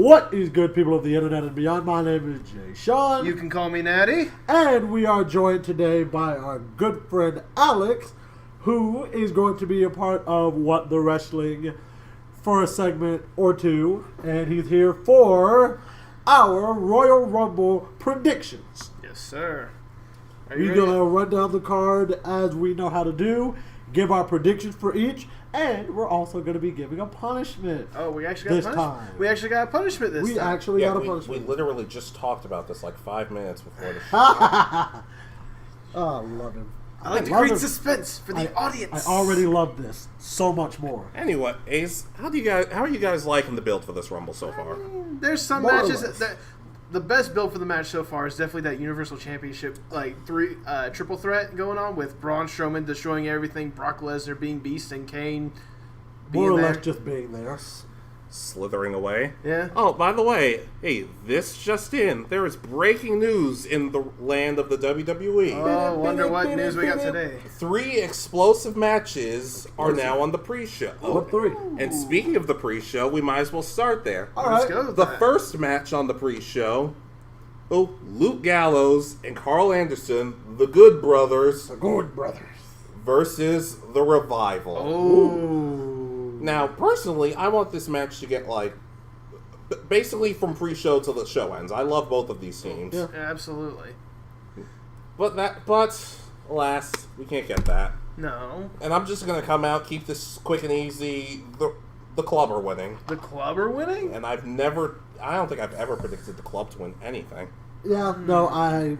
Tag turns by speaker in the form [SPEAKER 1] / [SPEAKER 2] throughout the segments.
[SPEAKER 1] What is good, people of the internet and beyond? My name is Jay Sean.
[SPEAKER 2] You can call me Natty.
[SPEAKER 1] And we are joined today by our good friend Alex, who is going to be a part of What the Wrestling for a segment or two. And he's here for our Royal Rumble predictions.
[SPEAKER 2] Yes, sir.
[SPEAKER 1] We're going to run down the card as we know how to do, give our predictions for each, and we're also going to be giving a punishment.
[SPEAKER 2] Oh, we actually got a punishment.
[SPEAKER 1] Time.
[SPEAKER 2] We actually got a punishment this time.
[SPEAKER 1] We actually got a punishment.
[SPEAKER 3] We literally just talked about this like 5 minutes before the show.
[SPEAKER 1] Oh, I love him.
[SPEAKER 2] I like to create suspense for the audience.
[SPEAKER 1] I already love this so much more.
[SPEAKER 3] Anyway, Ace, how are you guys liking the build for this Rumble so far?
[SPEAKER 2] There's some matches that the best build for the match so far is definitely that Universal Championship triple threat going on with Braun Strowman destroying everything, Brock Lesnar being Beast, and Kane being
[SPEAKER 1] more or
[SPEAKER 2] there.
[SPEAKER 1] less just being there.
[SPEAKER 3] Slithering away.
[SPEAKER 2] Yeah.
[SPEAKER 3] Oh, by the way, hey, this just in. There is breaking news in the land of the WWE.
[SPEAKER 2] Oh, wonder what news we got today.
[SPEAKER 3] 3 explosive matches are now on the pre-show.
[SPEAKER 1] What 3?
[SPEAKER 3] And speaking of the pre-show, we might as well start there.
[SPEAKER 1] All
[SPEAKER 2] Let's
[SPEAKER 1] right.
[SPEAKER 2] go with
[SPEAKER 3] The
[SPEAKER 2] that.
[SPEAKER 3] first match on the pre-show, Luke Gallows and Carl Anderson, the Good Brothers,
[SPEAKER 1] The Good Brothers.
[SPEAKER 3] versus the Revival.
[SPEAKER 2] Oh.
[SPEAKER 3] Now, personally, I want this match to get, basically from pre-show till the show ends. I love both of these teams.
[SPEAKER 1] Yeah.
[SPEAKER 2] Absolutely.
[SPEAKER 3] But alas, we can't get that.
[SPEAKER 2] No.
[SPEAKER 3] And I'm just going to come out, keep this quick and easy. The club are winning.
[SPEAKER 2] The club are winning?
[SPEAKER 3] And I don't think I've ever predicted the club to win anything.
[SPEAKER 1] Yeah, no, I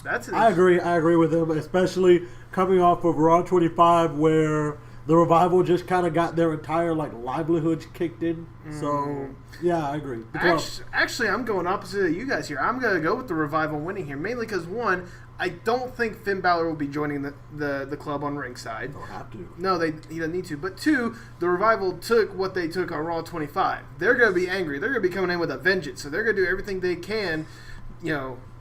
[SPEAKER 1] agree. I agree with him, especially coming off of Raw 25 where the Revival just kind of got their entire livelihoods kicked in. So, yeah, I agree.
[SPEAKER 2] Actually, I'm going opposite of you guys here. I'm going to go with the Revival winning here, mainly because, one, I don't think Finn Balor will be joining the club on ringside.
[SPEAKER 1] Don't have to.
[SPEAKER 2] No, he doesn't need to. But two, the Revival took what they took on Raw 25. They're going to be angry. They're going to be coming in with a vengeance. So they're going to do everything they can,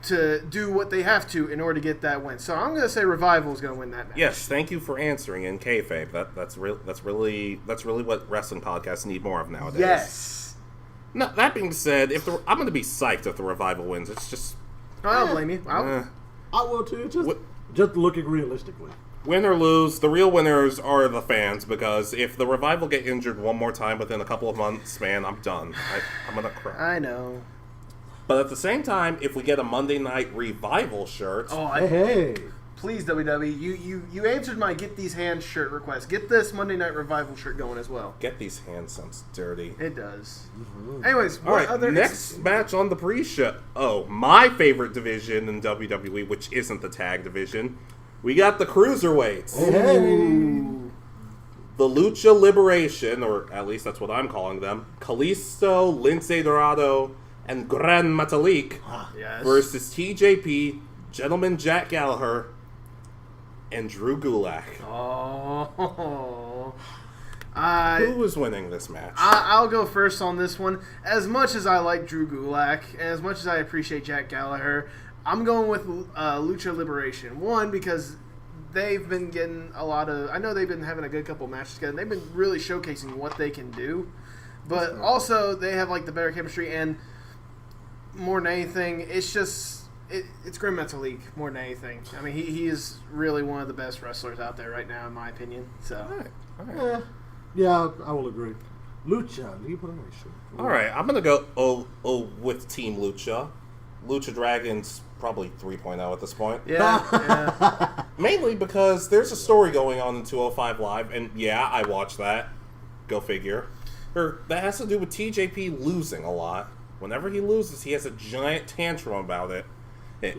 [SPEAKER 2] to do what they have to in order to get that win. So I'm going to say Revival is going to win that match.
[SPEAKER 3] Yes, thank you for answering in kayfabe. That's really what wrestling podcasts need more of nowadays.
[SPEAKER 2] Yes.
[SPEAKER 3] No, that being said, I'm going to be psyched if the Revival wins. It's just
[SPEAKER 2] I don't blame you.
[SPEAKER 1] I will too, just looking realistically.
[SPEAKER 3] Win or lose, the real winners are the fans, because if the Revival get injured one more time within a couple of months, man, I'm done. I'm going to cry.
[SPEAKER 2] I know.
[SPEAKER 3] But at the same time, if we get a Monday Night Revival shirt...
[SPEAKER 1] Hey.
[SPEAKER 2] Please, WWE, you answered my Get These Hands shirt request. Get this Monday Night Revival shirt going as well.
[SPEAKER 3] Get these hands sounds dirty.
[SPEAKER 2] It does. Anyways,
[SPEAKER 3] All right, next match on the pre-show. Oh, my favorite division in WWE, which isn't the tag division. We got the Cruiserweights.
[SPEAKER 1] Hey.
[SPEAKER 3] The Lucha Liberation, or at least that's what I'm calling them. Kalisto, Lince Dorado, and Gran Metalik
[SPEAKER 2] Yes.
[SPEAKER 3] versus TJP, Gentleman Jack Gallagher, and Drew Gulak.
[SPEAKER 2] Oh.
[SPEAKER 3] Who is winning this match?
[SPEAKER 2] I'll go first on this one. As much as I like Drew Gulak, and as much as I appreciate Jack Gallagher, I'm going with Lucha Liberation. One, because they've been getting a lot of... I know they've been having a good couple matches together. They've been really showcasing what they can do. But also, they have the better chemistry, and more than anything, it's just... It's Gran Metalik more than anything. I mean, he is really one of the best wrestlers out there right now, in my opinion. So,
[SPEAKER 3] All right.
[SPEAKER 1] Yeah, I will agree. Lucha Liberation.
[SPEAKER 3] All right, I'm going to go with Team Lucha. Lucha Dragons probably 3.0 at this point.
[SPEAKER 2] yeah.
[SPEAKER 3] Mainly because there's a story going on in 205 Live, and yeah, I watched that. Go figure. That has to do with TJP losing a lot. Whenever he loses, he has a giant tantrum about it.
[SPEAKER 1] Yeah,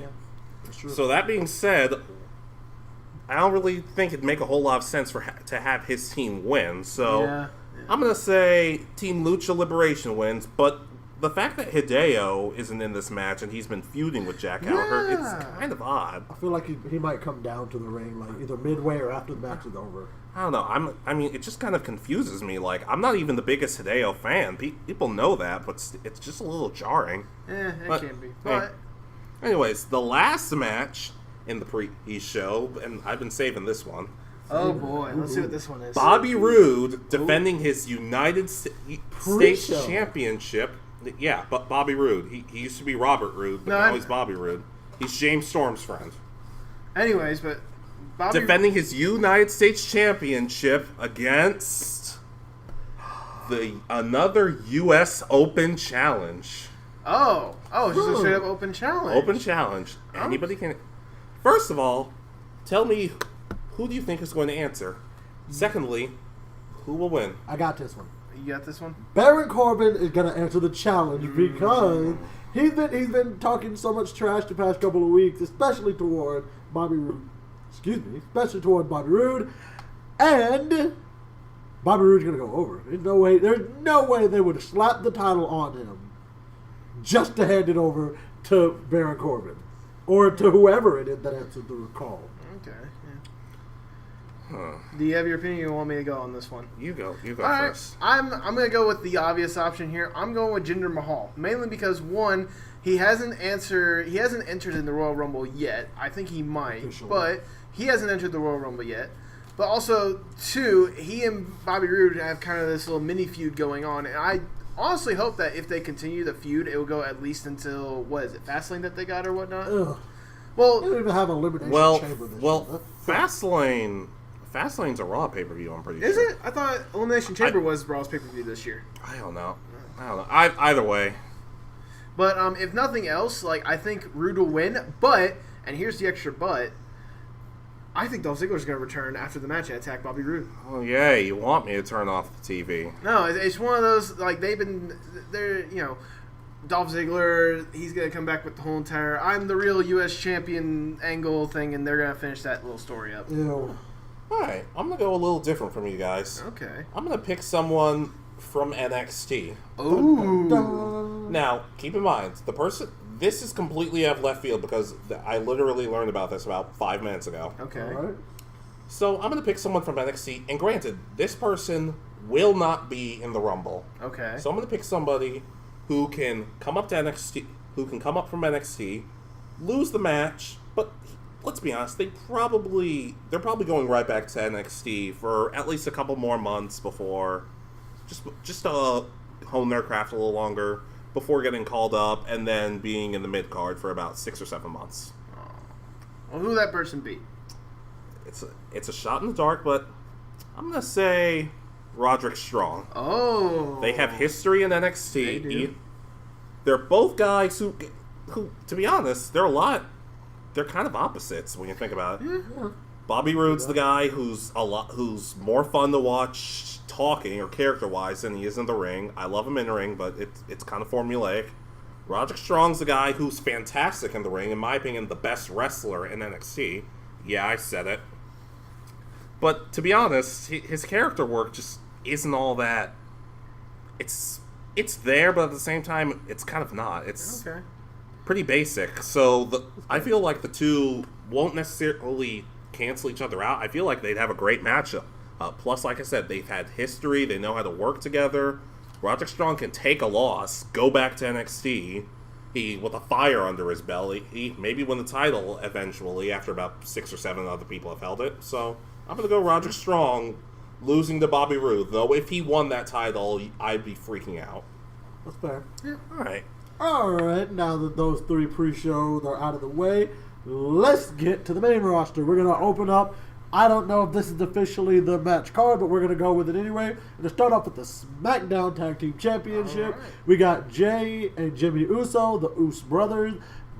[SPEAKER 1] that's true.
[SPEAKER 3] So that being said, I don't really think it'd make a whole lot of sense to have his team win. So
[SPEAKER 2] Yeah.
[SPEAKER 3] I'm going to say Team Lucha Liberation wins, but the fact that Hideo isn't in this match and he's been feuding with Jack Gallagher, it's kind of odd.
[SPEAKER 1] I feel like he might come down to the ring either midway or after the match is over.
[SPEAKER 3] I don't know. I mean, it just kind of confuses me. I'm not even the biggest Hideo fan. People know that, but it's just a little jarring.
[SPEAKER 2] It can be.
[SPEAKER 3] Hey.
[SPEAKER 2] But
[SPEAKER 3] Anyways, the last match in the pre-show, and I've been saving this one.
[SPEAKER 2] oh boy, let's see what this one is.
[SPEAKER 3] Bobby Roode defending his United States
[SPEAKER 1] Pre-show.
[SPEAKER 3] Championship Yeah, but Bobby Roode. He used to be Robert Roode, but now he's Bobby Roode. He's James Storm's friend.
[SPEAKER 2] Anyways, but Bobby
[SPEAKER 3] defending his United States Championship against another U.S. Open Challenge.
[SPEAKER 2] Oh, just a straight up open challenge.
[SPEAKER 3] Open challenge. Anybody can. First of all, tell me, who do you think is going to answer? Secondly, who will win?
[SPEAKER 1] I got this one.
[SPEAKER 2] You got this one?
[SPEAKER 1] Baron Corbin is going to answer the challenge because he's been talking so much trash the past couple of weeks, especially toward Bobby Roode. Especially toward Bobby Roode, and Bobby Roode's going to go over. There's no way they would slap the title on him just to hand it over to Baron Corbin or to whoever it is that answered the call.
[SPEAKER 2] Okay. Do you have your opinion, or you want me to go on this one?
[SPEAKER 3] You go
[SPEAKER 2] Right.
[SPEAKER 3] first.
[SPEAKER 2] I'm going to go with the obvious option here. I'm going with Jinder Mahal, mainly because one, he hasn't entered in the Royal Rumble yet. I think he might, but he hasn't entered the Royal Rumble yet. But also, two, he and Bobby Roode have kind of this little mini feud going on, and I honestly hope that if they continue the feud, it will go at least until, what is it, Fastlane that they got or whatnot?
[SPEAKER 1] Ugh.
[SPEAKER 2] Well,
[SPEAKER 1] They don't even have a elimination chamber this year.
[SPEAKER 3] Fastlane's a Raw pay-per-view, I'm pretty sure.
[SPEAKER 2] is it? I thought Elimination Chamber was Raw's pay-per-view this year.
[SPEAKER 3] I don't know. Either way.
[SPEAKER 2] But if nothing else, I think Roode will win. But, and here's the extra but, I think Dolph Ziggler's going to return after the match and attack Bobby Roode.
[SPEAKER 3] Oh, yeah, you want me to turn off the TV.
[SPEAKER 2] No, it's one of those, Dolph Ziggler, he's going to come back with the whole entire, I'm the real U.S. champion angle thing, and they're going to finish that little story up.
[SPEAKER 1] Ew.
[SPEAKER 3] Alright, I'm going to go a little different from you guys.
[SPEAKER 2] Okay.
[SPEAKER 3] I'm going to pick someone from NXT.
[SPEAKER 2] Ooh.
[SPEAKER 3] Now, keep in mind, this is completely out of left field because I literally learned about this about 5 minutes ago.
[SPEAKER 2] Okay.
[SPEAKER 1] All right.
[SPEAKER 3] So I'm going to pick someone from NXT, and granted, this person will not be in the Rumble.
[SPEAKER 2] Okay.
[SPEAKER 3] So I'm going to pick somebody who can come up to NXT, who can come up from NXT, lose the match, but let's be honest, they're probably going right back to NXT for at least a couple more months before, just to hone their craft a little longer before getting called up and then being in the mid card for about 6 or 7 months.
[SPEAKER 2] Well, who that person be?
[SPEAKER 3] It's a shot in the dark, but I'm gonna say Roderick Strong.
[SPEAKER 2] Oh.
[SPEAKER 3] They have history in NXT.
[SPEAKER 2] They do.
[SPEAKER 3] They're both guys who, to be honest, they're kind of opposites when you think about it.
[SPEAKER 1] Yeah.
[SPEAKER 3] Bobby Roode's the guy who's more fun to watch talking or character-wise than he is in the ring. I love him in the ring, but it's kind of formulaic. Roderick Strong's the guy who's fantastic in the ring, in my opinion, the best wrestler in NXT. Yeah, I said it. But to be honest, his character work just isn't all that. It's there, but at the same time, it's kind of not. It's
[SPEAKER 2] Okay.
[SPEAKER 3] pretty basic. So I feel like the two won't necessarily cancel each other out. I feel like they'd have a great matchup. Plus, like I said, they've had history. They know how to work together. Roderick Strong can take a loss, go back to NXT, with a fire under his belt. He maybe win the title eventually after about 6 or 7 other people have held it. So I'm going to go Roderick Strong losing to Bobby Roode. Though if he won that title, I'd be freaking out.
[SPEAKER 1] That's fair.
[SPEAKER 2] Yeah.
[SPEAKER 1] All right. Now that those 3 pre-shows are out of the way, let's get to the main roster. We're going to open up. I don't know if this is officially the match card, but we're going to go with it anyway. And to start off with the SmackDown Tag Team Championship, we got Jay and Jimmy Uso, the Uso brothers,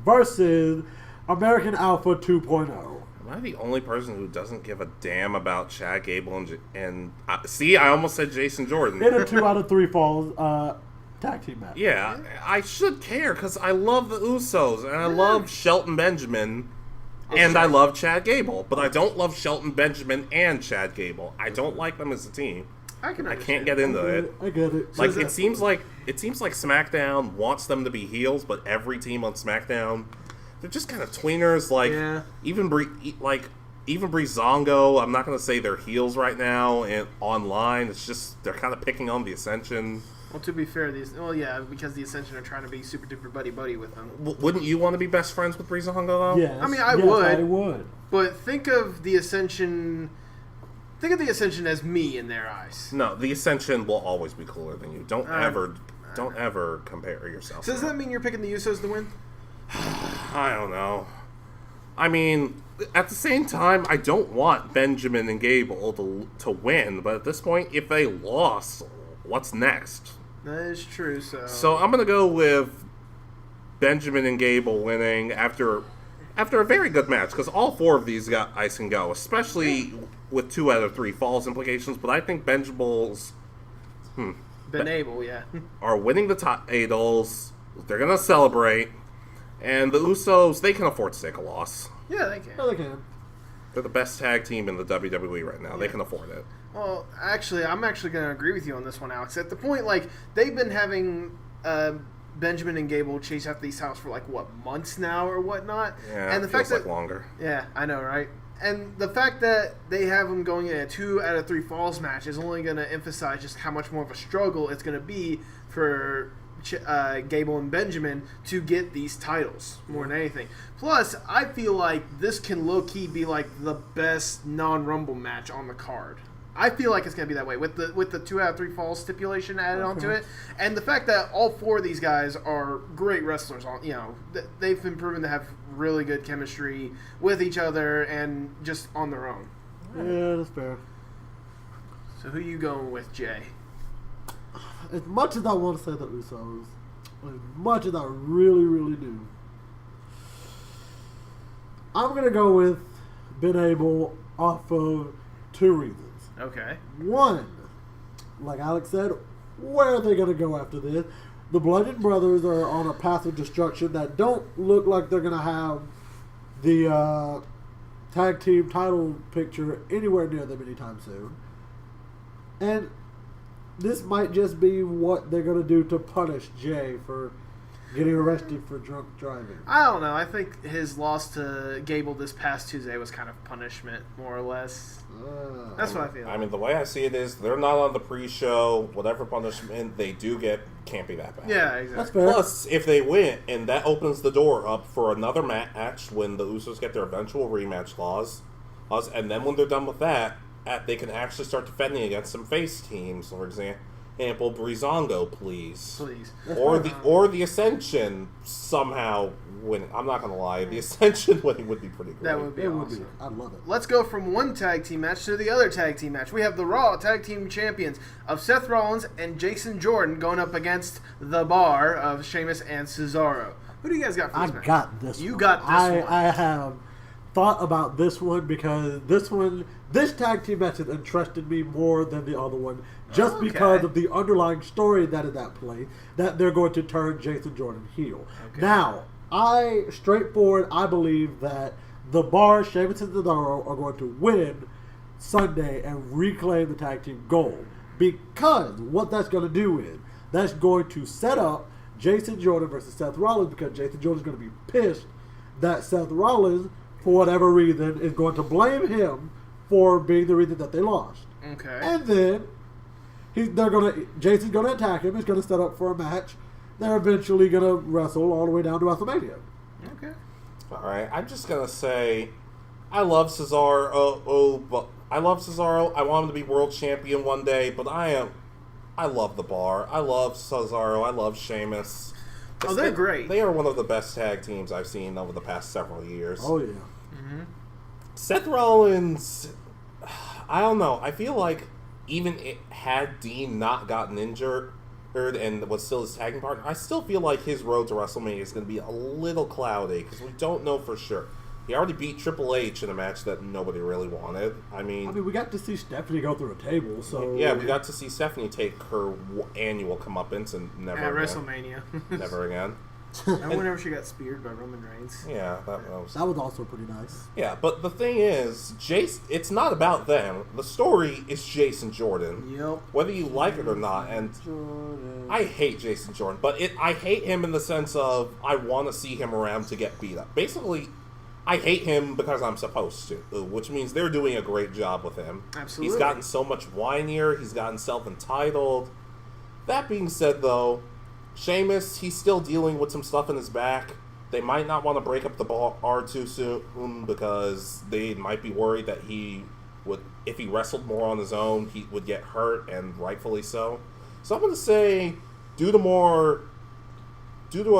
[SPEAKER 1] versus American Alpha 2.0.
[SPEAKER 3] Am I the only person who doesn't give a damn about Chad Gable and see, I almost said Jason Jordan.
[SPEAKER 1] In a 2 out of 3 falls tag team match.
[SPEAKER 3] Yeah, I should care because I love the Usos and I love Shelton Benjamin and I love Chad Gable, but I don't love Shelton Benjamin and Chad Gable. I don't like them as a team.
[SPEAKER 2] I
[SPEAKER 3] can't get into it.
[SPEAKER 1] I get it.
[SPEAKER 3] Like it seems like SmackDown wants them to be heels, but every team on SmackDown, they're just kind of tweeners. Even Breezango, I'm not going to say they're heels right now, and online, it's just they're kind of picking on the Ascension.
[SPEAKER 2] Well, to be fair, because the Ascension are trying to be super duper buddy with them.
[SPEAKER 3] Wouldn't you want to be best friends with Breezango though?
[SPEAKER 1] Yes.
[SPEAKER 2] I mean,
[SPEAKER 1] I would.
[SPEAKER 2] But think of the Ascension as me in their eyes.
[SPEAKER 3] No, the Ascension will always be cooler than you. Don't ever Don't ever compare yourself.
[SPEAKER 2] So does that mean you're picking the Usos to win?
[SPEAKER 3] I don't know. I mean, at the same time, I don't want Benjamin and Gable to win, but at this point, if they lost, what's next?
[SPEAKER 2] That is true,
[SPEAKER 3] So I'm going to go with Benjamin and Gable winning after a very good match, because all 4 of these guys can go, especially with 2 out of 3 falls implications, but I think Benjable's are winning the titles. They're going to celebrate. And the Usos, they can afford to take a loss.
[SPEAKER 2] Yeah, they can.
[SPEAKER 1] Yeah, they can.
[SPEAKER 3] They're the best tag team in the WWE right now. Yeah. They can afford it.
[SPEAKER 2] Well, actually, I'm actually going to agree with you on this one, Alex. At the point, like, they've been having Benjamin and Gable chase after these titles for, like, what, months now or whatnot?
[SPEAKER 3] Yeah,
[SPEAKER 2] and the
[SPEAKER 3] feels
[SPEAKER 2] fact
[SPEAKER 3] like longer.
[SPEAKER 2] Yeah, I know, right? And the fact that they have them going in a 2 out of 3 falls match is only going to emphasize just how much more of a struggle it's going to be for Gable and Benjamin to get these titles more than anything. Plus, I feel like this can low-key be like the best non-Rumble match on the card. I feel like it's going to be that way with the 2 out of 3 falls stipulation added onto it, and the fact that all 4 of these guys are great wrestlers. They've been proven to have really good chemistry with each other and just on their own.
[SPEAKER 1] Yeah, that's fair.
[SPEAKER 2] So who you going with, Jay?
[SPEAKER 1] As much as I want to say the Usos, as much as I really, really do, I'm going to go with Ben Abel off of 2 reasons.
[SPEAKER 2] Okay.
[SPEAKER 1] One, like Alex said, where are they going to go after this? The Bludgeon Brothers are on a path of destruction that don't look like they're going to have the tag team title picture anywhere near them anytime soon. And this might just be what they're going to do to punish Jay for getting arrested for drunk driving.
[SPEAKER 2] I don't know. I think his loss to Gable this past Tuesday was kind of punishment, more or less. That's what I feel.
[SPEAKER 3] I mean, the way I see it is they're not on the pre-show. Whatever punishment they do get can't be that bad.
[SPEAKER 2] Yeah, exactly.
[SPEAKER 1] That's fair.
[SPEAKER 3] Plus, if they win, and that opens the door up for another match when the Usos get their eventual rematch clause, and then when they're done with that, they can actually start defending against some face teams. For example, Breezango, please. Or the Ascension somehow winning. I'm not gonna lie, the Ascension winning would be pretty great.
[SPEAKER 2] That would be awesome.
[SPEAKER 1] I'd love it.
[SPEAKER 2] Let's go from one tag team match to the other tag team match. We have the Raw tag team champions of Seth Rollins and Jason Jordan going up against the Bar of Sheamus and Cesaro. Who do you guys got for this match?
[SPEAKER 1] I got this one.
[SPEAKER 2] You got this one.
[SPEAKER 1] I have thought about this one because this tag team match has interested me more than the other one, just because of the underlying story that is at play, that they're going to turn Jason Jordan heel. Okay. Now, I believe that the Bar, Sheamus and Cesaro are going to win Sunday and reclaim the tag team gold, because what that's going to do is that's going to set up Jason Jordan versus Seth Rollins, because Jason Jordan's going to be pissed that Seth Rollins, for whatever reason, is going to blame him for being the reason that they lost.
[SPEAKER 2] Okay.
[SPEAKER 1] And then Jason's going to attack him. He's going to set up for a match. They're eventually going to wrestle all the way down to WrestleMania.
[SPEAKER 2] Okay.
[SPEAKER 3] All right. I'm just going to say I love Cesaro. But I love Cesaro. I want him to be world champion one day, but I love the Bar. I love Cesaro. I love Sheamus.
[SPEAKER 2] Oh, they're great.
[SPEAKER 3] They are one of the best tag teams I've seen over the past several years.
[SPEAKER 1] Oh, yeah.
[SPEAKER 2] Mm-hmm.
[SPEAKER 3] Seth Rollins, I don't know. I feel like even had Dean not gotten injured and was still his tagging partner, I still feel like his road to WrestleMania is going to be a little cloudy because we don't know for sure. He already beat Triple H in a match that nobody really wanted. I mean, we
[SPEAKER 1] got to see Stephanie go through a table, so...
[SPEAKER 3] Yeah, we got to see Stephanie take her annual comeuppance and never
[SPEAKER 2] at
[SPEAKER 3] again.
[SPEAKER 2] WrestleMania.
[SPEAKER 3] Never again.
[SPEAKER 2] And whenever she got speared by Roman Reigns.
[SPEAKER 3] Yeah, that was
[SPEAKER 1] also pretty nice.
[SPEAKER 3] Yeah, but the thing is, it's not about them. The story is Jason Jordan.
[SPEAKER 2] Yep.
[SPEAKER 3] Whether you like it or not, and I hate Jason Jordan, but I hate him in the sense of I want to see him around to get beat up. Basically, I hate him because I'm supposed to, which means they're doing a great job with him.
[SPEAKER 2] Absolutely.
[SPEAKER 3] He's gotten so much whinier. He's gotten self-entitled. That being said, though, Sheamus, he's still dealing with some stuff in his back. They might not want to break up the Bar too soon because they might be worried that if he wrestled more on his own, he would get hurt, and rightfully so. So I'm going to say due to a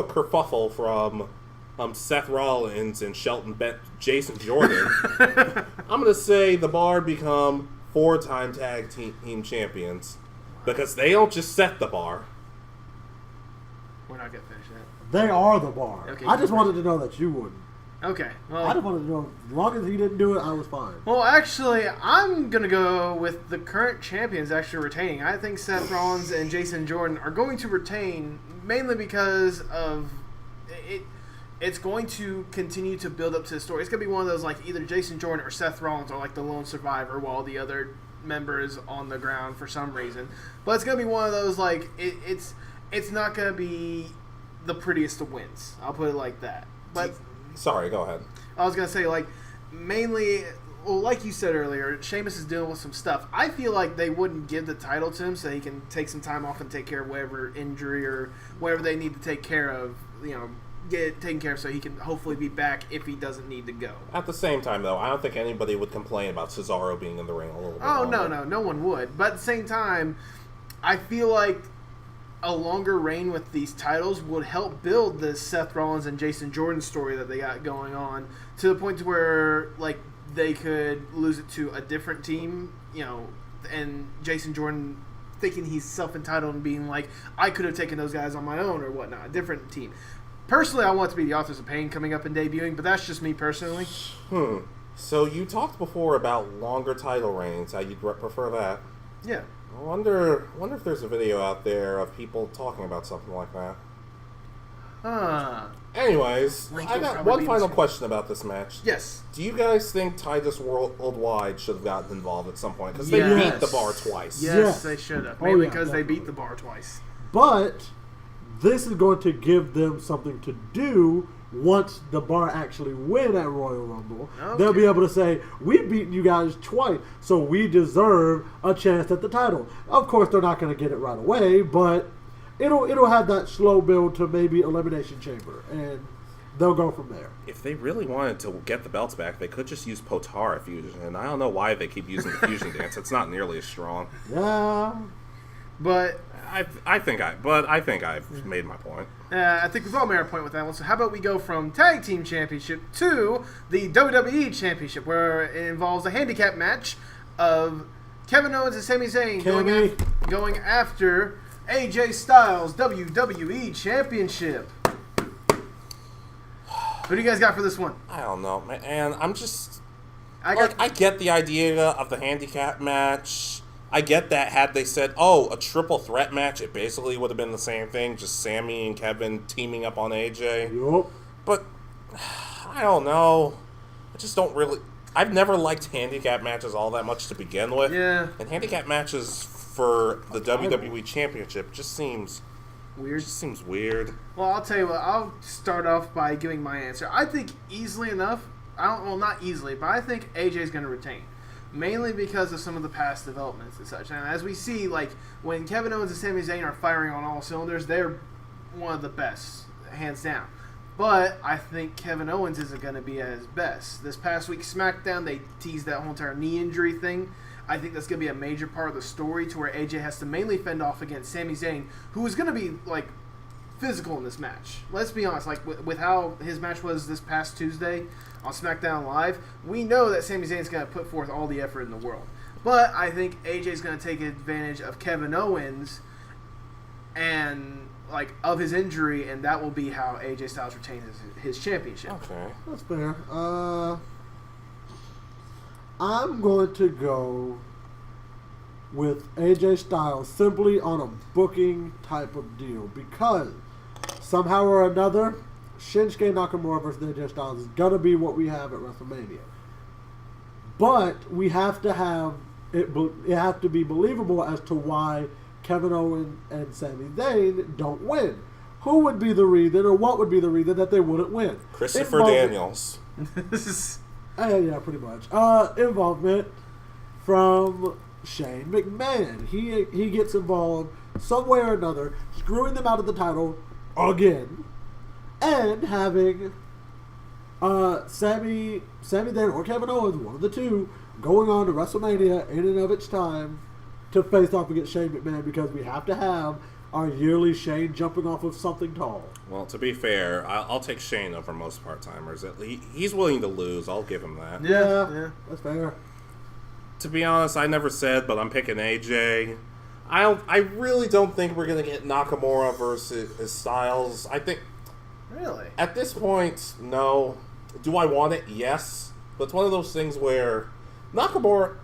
[SPEAKER 3] kerfuffle from Seth Rollins and Jason Jordan, I'm going to say the Bar become 4-time tag team champions because they don't just set the bar.
[SPEAKER 2] We're not going to finish that.
[SPEAKER 1] They are the Bar.
[SPEAKER 2] Okay,
[SPEAKER 1] I just wanted to know that you wouldn't.
[SPEAKER 2] Okay. Well,
[SPEAKER 1] I just wanted to know, as long as he didn't do it, I was fine.
[SPEAKER 2] Well, actually, I'm going to go with the current champions actually retaining. I think Seth Rollins and Jason Jordan are going to retain mainly because of it. It's going to continue to build up to the story. It's going to be one of those, like, either Jason Jordan or Seth Rollins are like the lone survivor while the other member is on the ground for some reason. But it's going to be one of those, like, it's not going to be the prettiest of wins. I'll put it like that. But
[SPEAKER 3] sorry, go ahead.
[SPEAKER 2] I was going to say, like, mainly, well, like you said earlier, Sheamus is dealing with some stuff. I feel like they wouldn't give the title to him so he can take some time off and take care of whatever injury or whatever they need to take care of, get it taken care of so he can hopefully be back if he doesn't need to go.
[SPEAKER 3] At the same time, though, I don't think anybody would complain about Cesaro being in the ring a little bit
[SPEAKER 2] Oh,
[SPEAKER 3] longer.
[SPEAKER 2] no one would. But at the same time, I feel like a longer reign with these titles would help build this Seth Rollins and Jason Jordan story that they got going on to the point to where, like, they could lose it to a different team, and Jason Jordan thinking he's self-entitled and being like, I could have taken those guys on my own or whatnot, a different team. Personally, I want it to be the Authors of Pain coming up and debuting, but that's just me personally.
[SPEAKER 3] So you talked before about longer title reigns, how you'd prefer that.
[SPEAKER 2] Yeah.
[SPEAKER 3] I wonder if there's a video out there of people talking about something like that. Anyways,
[SPEAKER 2] Link
[SPEAKER 3] I
[SPEAKER 2] will
[SPEAKER 3] got
[SPEAKER 2] probably
[SPEAKER 3] one
[SPEAKER 2] be
[SPEAKER 3] final
[SPEAKER 2] the-
[SPEAKER 3] question about this match.
[SPEAKER 2] Yes.
[SPEAKER 3] Do you guys think Titus Worldwide should have gotten involved at some point? Because they
[SPEAKER 2] Yes.
[SPEAKER 3] beat the Bar twice.
[SPEAKER 2] Yes,
[SPEAKER 1] Yes.
[SPEAKER 2] they should have.
[SPEAKER 1] Oh,
[SPEAKER 2] Mainly
[SPEAKER 1] yeah,
[SPEAKER 2] because they
[SPEAKER 1] definitely.
[SPEAKER 2] beat the Bar twice.
[SPEAKER 1] But this is going to give them something to do once the Bar actually win at Royal Rumble.
[SPEAKER 2] Okay.
[SPEAKER 1] They'll be able to say, we've beaten you guys twice, so we deserve a chance at the title. Of course, they're not going to get it right away, but it'll have that slow build to maybe Elimination Chamber, and they'll go from there.
[SPEAKER 3] If they really wanted to get the belts back, they could just use Potara Fusion. And I don't know why they keep using the Fusion dance. It's not nearly as strong.
[SPEAKER 1] Yeah.
[SPEAKER 2] But
[SPEAKER 3] I think I've made my point.
[SPEAKER 2] I think we've all made our point with that one. So how about we go from Tag Team Championship to the WWE Championship, where it involves a handicap match of Kevin Owens and Sami Zayn going after AJ Styles WWE Championship. Who do you guys got for this one?
[SPEAKER 3] I don't know, man. And I'm just...
[SPEAKER 2] I
[SPEAKER 3] I get the idea of the handicap match. I get that had they said, a triple threat match, it basically would have been the same thing, just Sammy and Kevin teaming up on AJ.
[SPEAKER 1] Yup.
[SPEAKER 3] But, I don't know. I just don't really... I've never liked handicap matches all that much to begin with.
[SPEAKER 2] Yeah.
[SPEAKER 3] And handicap matches for the WWE Championship just seems...
[SPEAKER 2] Weird.
[SPEAKER 3] Just seems weird.
[SPEAKER 2] Well, I'll tell you what. I'll start off by giving my answer. I think easily enough. Not easily, but I think AJ's going to retain, mainly because of some of the past developments and such. And as we see, like when Kevin Owens and Sami Zayn are firing on all cylinders, they're one of the best, hands down. But I think Kevin Owens isn't going to be at his best. This past week, SmackDown, they teased that whole entire knee injury thing. I think that's going to be a major part of the story to where AJ has to mainly fend off against Sami Zayn, who is going to be, like, physical in this match. Let's be honest, like, with how his match was this past Tuesday on SmackDown Live, we know that Sami Zayn's going to put forth all the effort in the world. But I think AJ's going to take advantage of Kevin Owens and, like, of his injury, and that will be how AJ Styles retains his championship.
[SPEAKER 3] Okay.
[SPEAKER 1] That's fair. I'm going to go with AJ Styles simply on a booking type of deal because somehow or another, Shinsuke Nakamura versus AJ Styles is going to be what we have at WrestleMania. But we have to have it have to be believable as to why Kevin Owens and Sami Zayn don't win. Who would be the reason, or what would be the reason that they wouldn't win?
[SPEAKER 3] Christopher Daniels.
[SPEAKER 2] This is...
[SPEAKER 1] Yeah, pretty much. Involvement from Shane McMahon. He gets involved some way or another, screwing them out of the title again, and having Sami Zayn or Kevin Owens, one of the two, going on to WrestleMania in and of its time to face off against Shane McMahon because we have to have our yearly Shane jumping off of something tall.
[SPEAKER 3] Well, to be fair, I'll take Shane over most part-timers. He's willing to lose. I'll give him that.
[SPEAKER 1] Yeah, that's fair.
[SPEAKER 3] To be honest, I never said, but I'm picking AJ. I really don't think we're going to get Nakamura versus Styles. I think...
[SPEAKER 2] Really?
[SPEAKER 3] At this point, no. Do I want it? Yes. But it's one of those things where Nakamura...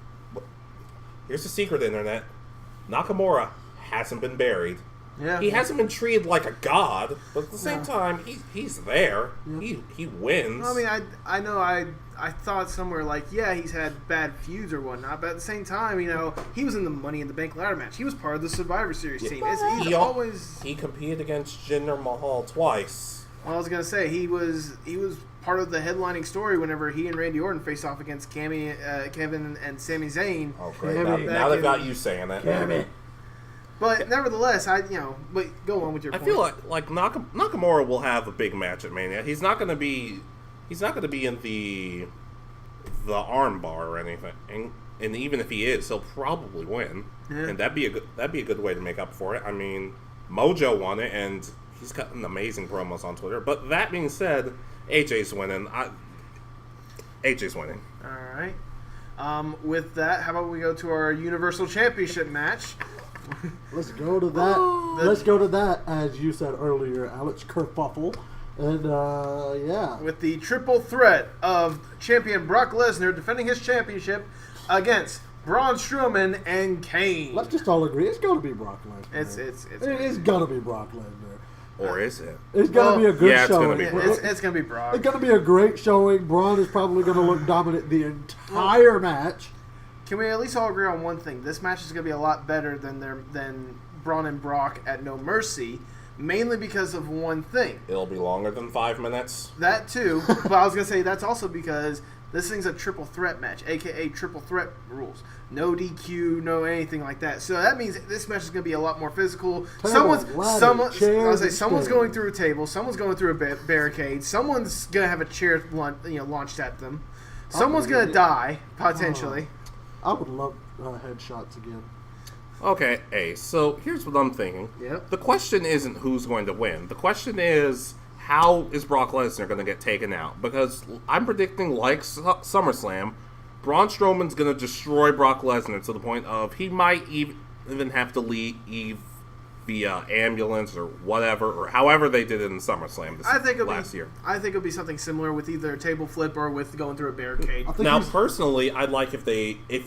[SPEAKER 3] Here's the secret, Internet. Nakamura hasn't been buried.
[SPEAKER 2] Yeah.
[SPEAKER 3] He hasn't been treated like a god, but at the same time, he's there. Yeah. He wins.
[SPEAKER 2] I mean, I know I thought somewhere like, yeah, he's had bad feuds or whatnot, but at the same time, you know, he was in the Money in the Bank ladder match. He was part of the Survivor Series team.
[SPEAKER 3] He competed against Jinder Mahal twice.
[SPEAKER 2] Well, I was gonna say he was part of the headlining story whenever he and Randy Orton faced off against Kevin and Sami Zayn.
[SPEAKER 3] Oh, great! Now they've got you saying that.
[SPEAKER 2] But nevertheless, but go on with your point.
[SPEAKER 3] I feel like Nakamura will have a big match at Mania. He's not going to be in the armbar or anything. And even if he is, he'll probably win. Yeah. And that'd be a good way to make up for it. I mean, Mojo won it, and he's got amazing promos on Twitter. But that being said, AJ's winning. AJ's winning.
[SPEAKER 2] All right. With that, how about we go to our Universal Championship match?
[SPEAKER 1] Let's go to that. Let's go to that, as you said earlier, Alex Kerfuffle. And, yeah.
[SPEAKER 2] With the triple threat of champion Brock Lesnar defending his championship against Braun Strowman and Kane.
[SPEAKER 1] Let's just all agree, it's going to be Brock Lesnar. It's going to be Brock Lesnar.
[SPEAKER 3] Or is it?
[SPEAKER 1] It's going to be a good showing.
[SPEAKER 2] It's going to be Brock.
[SPEAKER 1] It's going to be a great showing. Braun is probably going to look dominant the entire match.
[SPEAKER 2] Can we at least all agree on one thing? This match is going to be a lot better than Braun and Brock at No Mercy, mainly because of one thing.
[SPEAKER 3] It'll be longer than 5 minutes.
[SPEAKER 2] That too, but I was going to say that's also because this thing's a triple threat match, a.k.a. triple threat rules. No DQ, no anything like that. So that means this match is going to be a lot more physical. Someone's going through a table. Someone's going through a barricade. Someone's going to have a chair launched at them. Someone's going to die, potentially.
[SPEAKER 1] I would love headshots again.
[SPEAKER 3] Okay, so here's what I'm thinking.
[SPEAKER 2] Yep.
[SPEAKER 3] The question isn't who's going to win. The question is, how is Brock Lesnar going to get taken out? Because I'm predicting, like SummerSlam, Braun Strowman's going to destroy Brock Lesnar to the point of he might even have to leave via ambulance or whatever, or however they did it in SummerSlam last year.
[SPEAKER 2] I think it'll be something similar with either a table flip or with going through a barricade.
[SPEAKER 3] Now, personally, I'd like if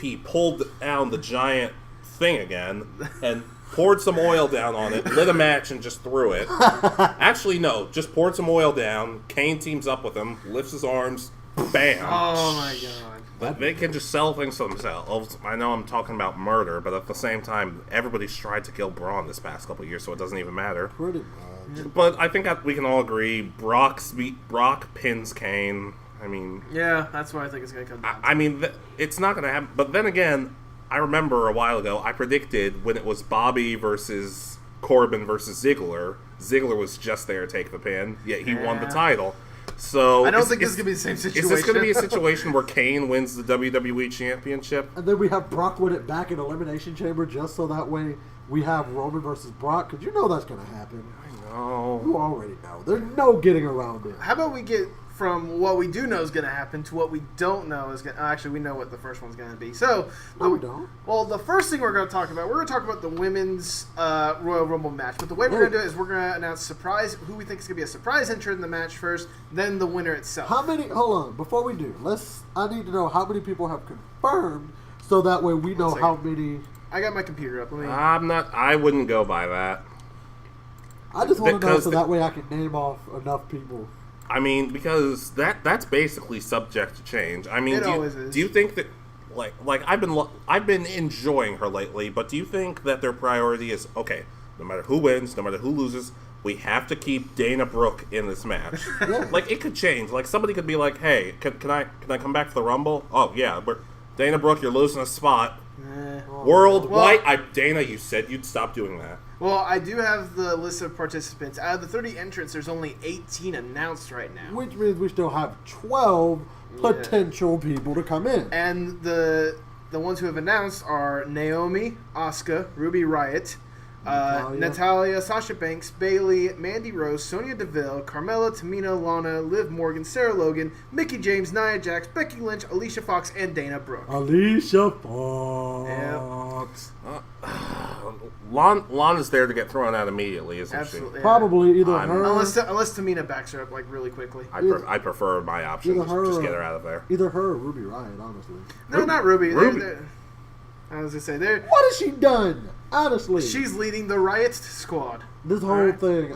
[SPEAKER 3] he pulled down the giant thing again and poured some oil down on it, lit a match, and just threw it. Actually, no, just poured some oil down. Kane teams up with him, lifts his arms, bam.
[SPEAKER 2] Oh my god.
[SPEAKER 3] But they can just sell things to themselves. I know I'm talking about murder, but at the same time, everybody's tried to kill Braun this past couple of years, so it doesn't even matter.
[SPEAKER 1] Pretty much.
[SPEAKER 3] But I think we can all agree, Brock pins Kane. I mean...
[SPEAKER 2] Yeah, that's what I think it's going to come down to.
[SPEAKER 3] I mean, it's not going to happen. But then again, I remember a while ago, I predicted when it was Bobby versus Corbin versus Ziggler, Ziggler was just there to take the pin, yet he won the title. So
[SPEAKER 2] I don't think this is going to be the same situation.
[SPEAKER 3] Is this going to be a situation where Kane wins the WWE Championship?
[SPEAKER 1] And then we have Brock win it back in Elimination Chamber just so that way we have Roman versus Brock? Because you know that's going to happen.
[SPEAKER 3] I know.
[SPEAKER 1] You already know. There's no getting around it.
[SPEAKER 2] How about we get from what we do know is going to happen to what we don't know is going to... Actually, we know what the first one's going to be. So,
[SPEAKER 1] no, we don't.
[SPEAKER 2] Well, the first thing we're going to talk about the women's Royal Rumble match. But the way we're going to do it is we're going to announce who we think is going to be a surprise entrant in the match first, then the winner itself.
[SPEAKER 1] Hold on, before we do, I need to know how many people have confirmed so that way we know how many...
[SPEAKER 2] I got my computer up.
[SPEAKER 3] I wouldn't go by that.
[SPEAKER 1] I just want to know so that way I can name off enough people.
[SPEAKER 3] I mean, because that's basically subject to change. I mean, do you think that like I've been enjoying her lately, but do you think that their priority is okay, no matter who wins, no matter who loses, we have to keep Dana Brooke in this match?
[SPEAKER 1] Yeah.
[SPEAKER 3] Like, it could change. Like, somebody could be like, "Hey, can I come back to the Rumble?" Oh, yeah, Dana Brooke, you're losing a spot. Worldwide, Dana, you said you'd stop doing that.
[SPEAKER 2] Well, I do have the list of participants. Out of the 30 entrants, there's only 18 announced right now.
[SPEAKER 1] Which means we still have 12 potential people to come in.
[SPEAKER 2] And the ones who have announced are Naomi, Asuka, Ruby Riott, Natalia, Sasha Banks, Bailey, Mandy Rose, Sonya Deville, Carmella, Tamina, Lana, Liv Morgan, Sarah Logan, Mickie James, Nia Jax, Becky Lynch, Alicia Fox, and Dana Brooke.
[SPEAKER 1] Alicia Fox.
[SPEAKER 2] Yep.
[SPEAKER 3] Lana's there to get thrown out immediately, isn't
[SPEAKER 2] Absolutely.
[SPEAKER 3] she?
[SPEAKER 1] Probably either her.
[SPEAKER 2] Unless Tamina backs her up like really quickly.
[SPEAKER 3] I prefer my option. Just get her out of there.
[SPEAKER 1] Either her or Ruby Riott, honestly.
[SPEAKER 2] No, not Ruby.
[SPEAKER 3] Ruby.
[SPEAKER 2] I was gonna say they're.
[SPEAKER 1] What has she done? Honestly,
[SPEAKER 2] She's leading the Riot Squad.
[SPEAKER 1] this whole
[SPEAKER 2] Alright.
[SPEAKER 1] thing.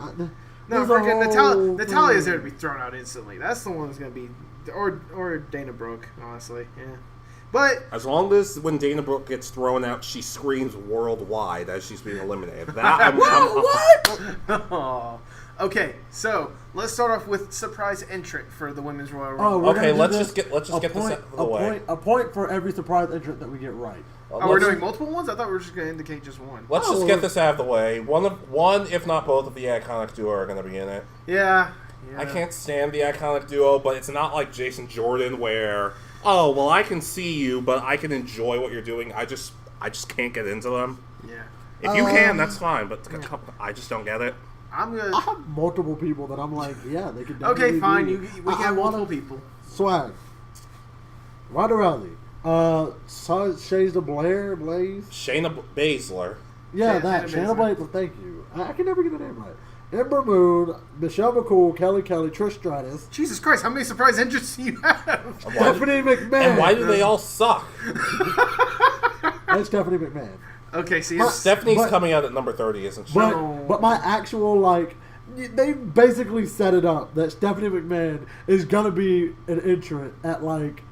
[SPEAKER 2] No, freaking Natalia's there to be thrown out instantly. That's the one who's gonna be, or Dana Brooke, honestly. Yeah, but
[SPEAKER 3] As long as when Dana Brooke gets thrown out, she screams worldwide as she's being eliminated. That
[SPEAKER 1] What?
[SPEAKER 2] oh. Okay, so let's start off with surprise entrant for the Women's Royal Rumble.
[SPEAKER 1] Oh, we're
[SPEAKER 3] Okay,
[SPEAKER 1] gonna do
[SPEAKER 3] let's just get this out of the way.
[SPEAKER 1] A point for every surprise entrant that we get right.
[SPEAKER 2] Oh, we're doing multiple ones? I thought we were just going to indicate just one.
[SPEAKER 3] Let's just get this out of the way. One, if not both, of the iconic duo are going to be in it.
[SPEAKER 2] Yeah.
[SPEAKER 3] I can't stand the iconic duo, but it's not like Jason Jordan where, oh, well, I can see you, but I can enjoy what you're doing. I just can't get into them.
[SPEAKER 2] Yeah.
[SPEAKER 3] If you can, that's fine, but I just don't get it.
[SPEAKER 2] I'm gonna.
[SPEAKER 1] I have multiple people that I'm like, yeah, they could definitely
[SPEAKER 2] Okay, fine.
[SPEAKER 1] be.
[SPEAKER 2] We can have multiple people.
[SPEAKER 1] Swag. Ronda Rousey. Shayna Blaze.
[SPEAKER 3] Shayna Baszler.
[SPEAKER 1] Yeah,
[SPEAKER 2] Shayna
[SPEAKER 1] that. Shayna
[SPEAKER 2] Baszler.
[SPEAKER 1] Blaze. Thank you. I can never get the name right. Ember Moon, Michelle McCool, Kelly, Trish Stratus,
[SPEAKER 2] Jesus Christ, how many surprise entrants do you have?
[SPEAKER 1] Stephanie McMahon.
[SPEAKER 3] And why do they all suck?
[SPEAKER 1] And Stephanie McMahon.
[SPEAKER 2] Okay, so
[SPEAKER 3] Stephanie's coming out at number 30, isn't she?
[SPEAKER 1] But my actual, like, they basically set it up that Stephanie McMahon is going to be an entrant at, like,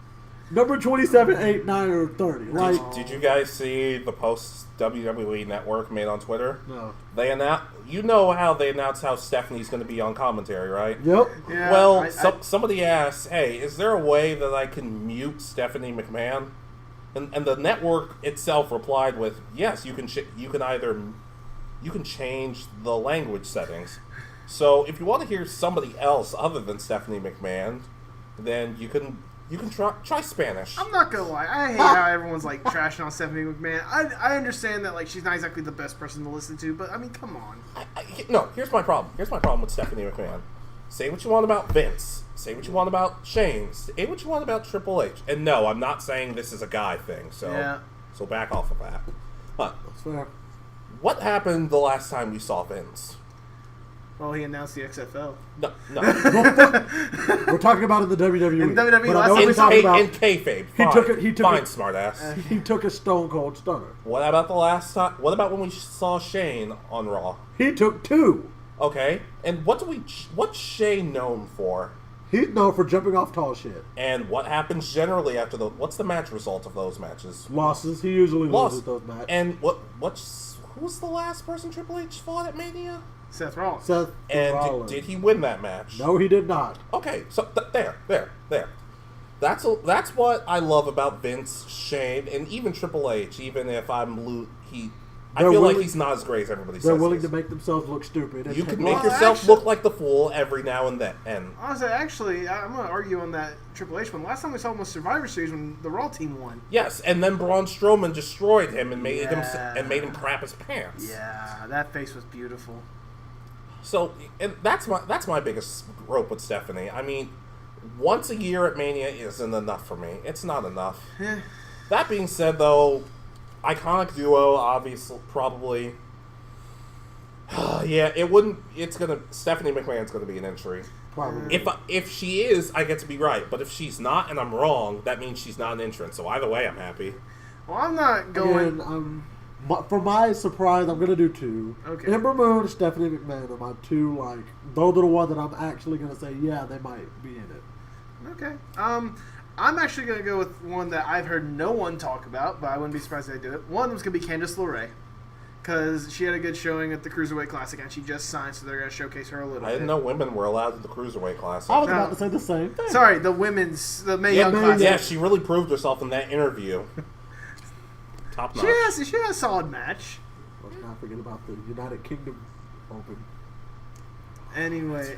[SPEAKER 1] number 27, 8, 9, or 30. Like,
[SPEAKER 3] Did you guys see the posts WWE Network made on Twitter?
[SPEAKER 1] No.
[SPEAKER 3] They announced, you know how they announced how Stephanie's going to be on commentary, right?
[SPEAKER 1] Yep.
[SPEAKER 2] Yeah,
[SPEAKER 3] Well, somebody asked, hey, is there a way that I can mute Stephanie McMahon? And the network itself replied with, yes, you can change the language settings. So if you want to hear somebody else other than Stephanie McMahon, then you can try Spanish.
[SPEAKER 2] I'm not gonna lie, I hate how everyone's like trashing on Stephanie McMahon. I understand that like she's not exactly the best person to listen to, but I mean, come on.
[SPEAKER 3] No, here's my problem. Here's my problem with Stephanie McMahon. Say what you want about Vince. Say what you want about Shane. Say what you want about Triple H. And no, I'm not saying this is a guy thing. So back off of that. But
[SPEAKER 1] That's fair.
[SPEAKER 3] what happened the last time we saw Vince?
[SPEAKER 2] Well, he announced the XFL.
[SPEAKER 3] No.
[SPEAKER 1] We're talking about in the WWE.
[SPEAKER 2] In WWE
[SPEAKER 1] but I
[SPEAKER 2] last
[SPEAKER 1] know
[SPEAKER 2] time
[SPEAKER 1] what
[SPEAKER 2] we
[SPEAKER 1] we're
[SPEAKER 2] saw
[SPEAKER 1] talking
[SPEAKER 3] in
[SPEAKER 1] about.
[SPEAKER 3] kayfabe.
[SPEAKER 1] He
[SPEAKER 3] Fine.
[SPEAKER 1] took it.
[SPEAKER 3] Fine, smartass.
[SPEAKER 1] He took a Stone Cold Stunner.
[SPEAKER 3] What about the last time? What about when we saw Shane on Raw?
[SPEAKER 1] He took 2.
[SPEAKER 3] Okay, and what's Shane known for?
[SPEAKER 1] He's known for jumping off tall shit.
[SPEAKER 3] And what happens generally after what's the match result of those matches?
[SPEAKER 1] Losses. He usually loses those matches.
[SPEAKER 3] And who's the last person Triple H fought at Mania?
[SPEAKER 2] Seth Rollins.
[SPEAKER 1] Seth
[SPEAKER 3] And
[SPEAKER 1] Rollins.
[SPEAKER 3] did he win that match?
[SPEAKER 1] No, he did not.
[SPEAKER 3] Okay, so there. That's what I love about Vince, Shane, and even Triple H. Even if I feel like he's not as great as everybody says.
[SPEAKER 1] They're willing
[SPEAKER 3] he is.
[SPEAKER 1] to make themselves look stupid.
[SPEAKER 3] You can
[SPEAKER 1] make
[SPEAKER 3] make yourself look like the fool every now and then. And
[SPEAKER 2] Honestly, actually, I'm going to argue on that Triple H one. Last time we saw him was Survivor Series when the Raw team won.
[SPEAKER 3] yes, and then Braun Strowman destroyed him and made him crap his pants.
[SPEAKER 2] Yeah, that face was beautiful.
[SPEAKER 3] So, and that's my biggest grope with Stephanie. I mean, once a year at Mania isn't enough for me. It's not enough. That being said, though, iconic duo, obviously, probably. Yeah, it wouldn't. Stephanie McMahon's gonna be an entry.
[SPEAKER 1] Probably.
[SPEAKER 3] If she is, I get to be right. But if she's not, and I'm wrong, that means she's not an entrant. So either way, I'm happy.
[SPEAKER 2] Well, I'm not going.
[SPEAKER 1] Again, for my surprise, I'm gonna do 2.
[SPEAKER 2] Okay.
[SPEAKER 1] Ember Moon, Stephanie McMahon are my 2. Like those are the ones that I'm actually gonna say, yeah, they might be in it.
[SPEAKER 2] Okay. I'm actually going to go with one that I've heard no one talk about, but I wouldn't be surprised if they do it. One of them is going to be Candice LeRae, because she had a good showing at the Cruiserweight Classic, and she just signed, so they're going to showcase her a little bit.
[SPEAKER 3] I didn't know women were allowed at the Cruiserweight Classic.
[SPEAKER 1] I was about to say the same thing.
[SPEAKER 2] Sorry, the Mae Young Classic.
[SPEAKER 3] Yeah, she really proved herself in that interview. Top notch.
[SPEAKER 2] She had a solid match.
[SPEAKER 1] Let's not forget about the United Kingdom Open.
[SPEAKER 2] Anyway.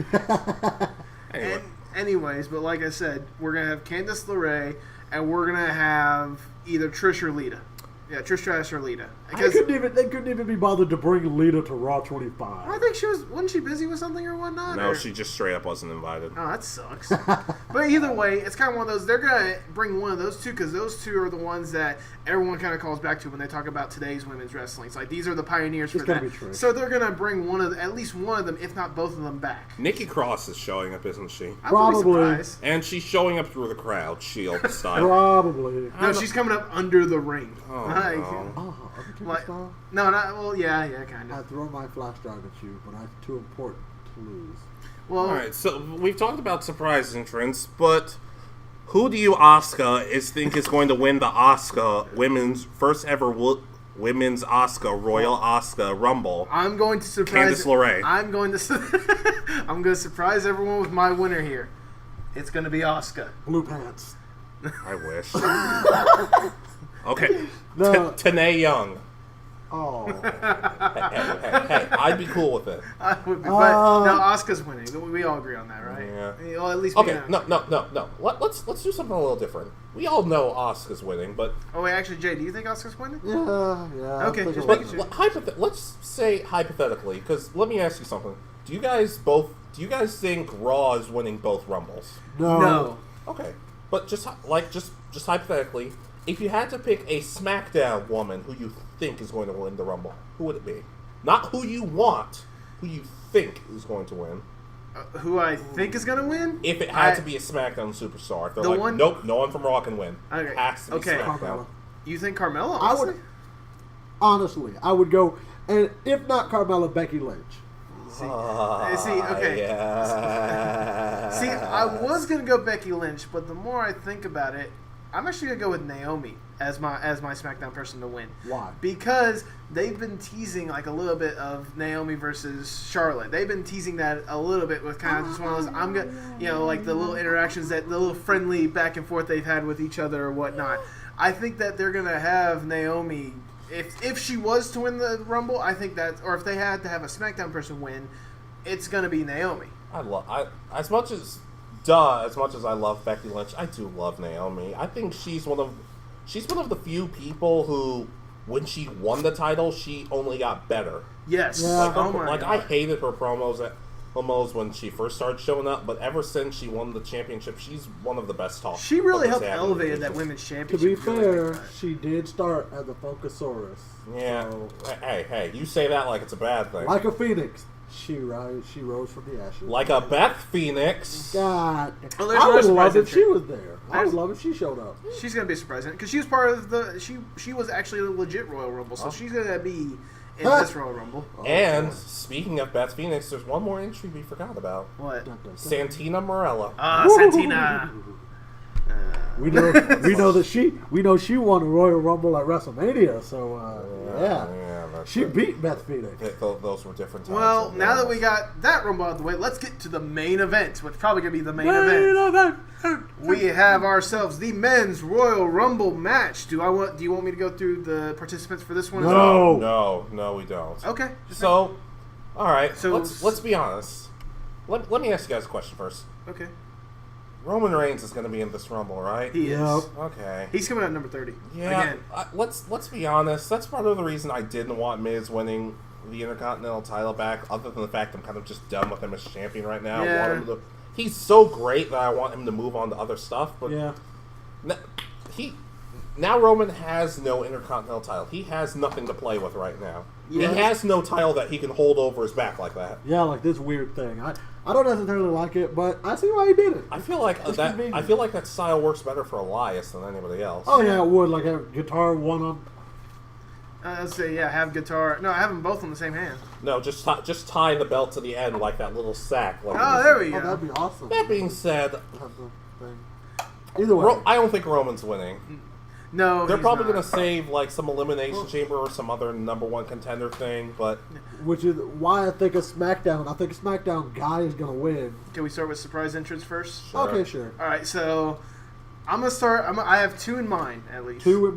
[SPEAKER 3] Anyway.
[SPEAKER 2] Anyways, but like I said, we're going to have Candice LeRae, and we're going to have either Trish or Lita. Yeah, Trish Stratus or Lita.
[SPEAKER 1] They couldn't even be bothered to bring Lita to Raw 25.
[SPEAKER 2] I think wasn't she busy with something or whatnot?
[SPEAKER 3] No,
[SPEAKER 2] or?
[SPEAKER 3] she just straight up wasn't invited.
[SPEAKER 2] Oh, that sucks. But either way, it's kind of one of those. They're gonna bring one of those two because those two are the ones that everyone kind of calls back to when they talk about today's women's wrestling. It's like these are the pioneers for that. So they're gonna bring at least one of them, if not both of them, back.
[SPEAKER 3] Nikki Cross is showing up, isn't she?
[SPEAKER 2] I wouldn't be surprised.
[SPEAKER 3] And she's showing up through the crowd, Shield style.
[SPEAKER 1] Probably.
[SPEAKER 2] No, she's coming up under the ring.
[SPEAKER 3] Oh,
[SPEAKER 2] no, yeah, kind of.
[SPEAKER 1] I throw my flash drive at you, but I'm too important to lose.
[SPEAKER 2] Well,
[SPEAKER 3] all right, so we've talked about surprise entrants, but who do you think is going to win the Asuka women's first ever women's Royal Asuka Rumble?
[SPEAKER 2] I'm going to surprise
[SPEAKER 3] Candice LeRae.
[SPEAKER 2] I'm going to surprise everyone with my winner here. It's going to be Asuka.
[SPEAKER 1] Blue pants.
[SPEAKER 3] I wish. Okay.
[SPEAKER 1] No.
[SPEAKER 3] Tanae Young.
[SPEAKER 1] Oh.
[SPEAKER 3] Hey, I'd be cool with it.
[SPEAKER 2] I would be, but no, Asuka's winning. We all agree on that, right?
[SPEAKER 3] Yeah.
[SPEAKER 2] Well, at least
[SPEAKER 3] okay. No. Let's do something a little different. We all know Asuka's winning, but
[SPEAKER 2] oh wait, actually, Jay, do you think Asuka's winning?
[SPEAKER 1] Yeah.
[SPEAKER 2] Okay.
[SPEAKER 3] Let's say hypothetically, because let me ask you something. Do you guys think Raw is winning both Rumbles?
[SPEAKER 2] No.
[SPEAKER 3] Okay, but just hypothetically, if you had to pick a SmackDown woman who you think is going to win the Rumble, who would it be? Not who you want, who you think is going to win.
[SPEAKER 2] Who I think is going to win?
[SPEAKER 3] If it had to be a SmackDown superstar. If they're nope, no one from Raw can win.
[SPEAKER 2] Okay.
[SPEAKER 3] It has to be SmackDown.
[SPEAKER 1] Carmella.
[SPEAKER 2] You think Carmella?
[SPEAKER 1] Honestly, I would go, and if not Carmella, Becky Lynch.
[SPEAKER 2] See, okay.
[SPEAKER 3] Yeah.
[SPEAKER 2] See, I was going to go Becky Lynch, but the more I think about it, I'm actually going to go with Naomi as my SmackDown person to win.
[SPEAKER 1] Why?
[SPEAKER 2] Because they've been teasing like a little bit of Naomi versus Charlotte. They've been teasing that a little bit with kind of just one of those, like the little interactions, the little friendly back and forth they've had with each other or whatnot. I think that they're going to have Naomi, if she was to win the Rumble, I think that, or if they had to have a SmackDown person win, it's going to be Naomi.
[SPEAKER 3] As much as I love Becky Lynch, I do love Naomi. I think she's one of the few people who, when she won the title, she only got better.
[SPEAKER 2] Yes.
[SPEAKER 1] Yeah.
[SPEAKER 3] I hated her promos when she first started showing up, but ever since she won the championship, she's one of the best talkers.
[SPEAKER 2] She really helped elevate that women's championship.
[SPEAKER 1] To be fair, she did start as a Focusaurus.
[SPEAKER 3] Yeah.
[SPEAKER 1] So,
[SPEAKER 3] Hey, you say that like it's a bad thing.
[SPEAKER 1] like a phoenix. She rose from the ashes.
[SPEAKER 3] Like a Beth Phoenix.
[SPEAKER 1] God.
[SPEAKER 2] Oh,
[SPEAKER 1] I would love if she was there. I would love if she showed up.
[SPEAKER 2] She's gonna be surprising because she was part of she was actually a legit Royal Rumble, so she's gonna be in this Royal Rumble.
[SPEAKER 3] And speaking of Beth Phoenix, there's one more entry we forgot about.
[SPEAKER 2] What?
[SPEAKER 3] Santina Morella.
[SPEAKER 2] Santina.
[SPEAKER 1] We know that she won a Royal Rumble at WrestleMania, so yeah. She beat Beth Phoenix.
[SPEAKER 3] Those were different times.
[SPEAKER 2] Well, now that we got that Rumble out of the way, let's get to the main event, which is probably going to be the main event. We have ourselves the men's Royal Rumble match. Do you want me to go through the participants for this one?
[SPEAKER 1] No.
[SPEAKER 3] No, we don't.
[SPEAKER 2] Okay.
[SPEAKER 3] So, all right.
[SPEAKER 2] So
[SPEAKER 3] let's be honest. Let me ask you guys a question first.
[SPEAKER 2] Okay.
[SPEAKER 3] Roman Reigns is going to be in this Rumble, right?
[SPEAKER 2] He is.
[SPEAKER 3] Okay.
[SPEAKER 2] He's coming out number 30.
[SPEAKER 3] Yeah.
[SPEAKER 2] Again.
[SPEAKER 3] Let's be honest. That's part of the reason I didn't want Miz winning the Intercontinental title back, other than the fact I'm kind of just done with him as champion right now.
[SPEAKER 2] Yeah.
[SPEAKER 3] I want him he's so great that I want him to move on to other stuff. But
[SPEAKER 1] yeah.
[SPEAKER 3] Now Roman has no Intercontinental title. He has nothing to play with right now.
[SPEAKER 1] Yeah.
[SPEAKER 3] He has no title that he can hold over his back like that.
[SPEAKER 1] Yeah, like this weird thing. I don't necessarily like it, but I see why he did it.
[SPEAKER 3] I feel like that style works better for Elias than anybody else.
[SPEAKER 1] Oh yeah, it would. Like have guitar one on.
[SPEAKER 2] Let's say have guitar. No, I have them both on the same hand.
[SPEAKER 3] No, just tie the belt to the end like that little sack. Like
[SPEAKER 2] there we go.
[SPEAKER 1] Oh, that'd be awesome.
[SPEAKER 3] That being said,
[SPEAKER 1] either way,
[SPEAKER 3] I don't think Roman's winning.
[SPEAKER 2] No,
[SPEAKER 3] they're probably going to save like some Elimination Chamber or some other number one contender thing, but
[SPEAKER 1] which is why I think a SmackDown. I think a SmackDown guy is going to win.
[SPEAKER 2] Can we start with surprise entrance first?
[SPEAKER 3] Sure.
[SPEAKER 1] Okay, sure.
[SPEAKER 2] All right, so I'm gonna start. I have two in mind at least.
[SPEAKER 1] Two in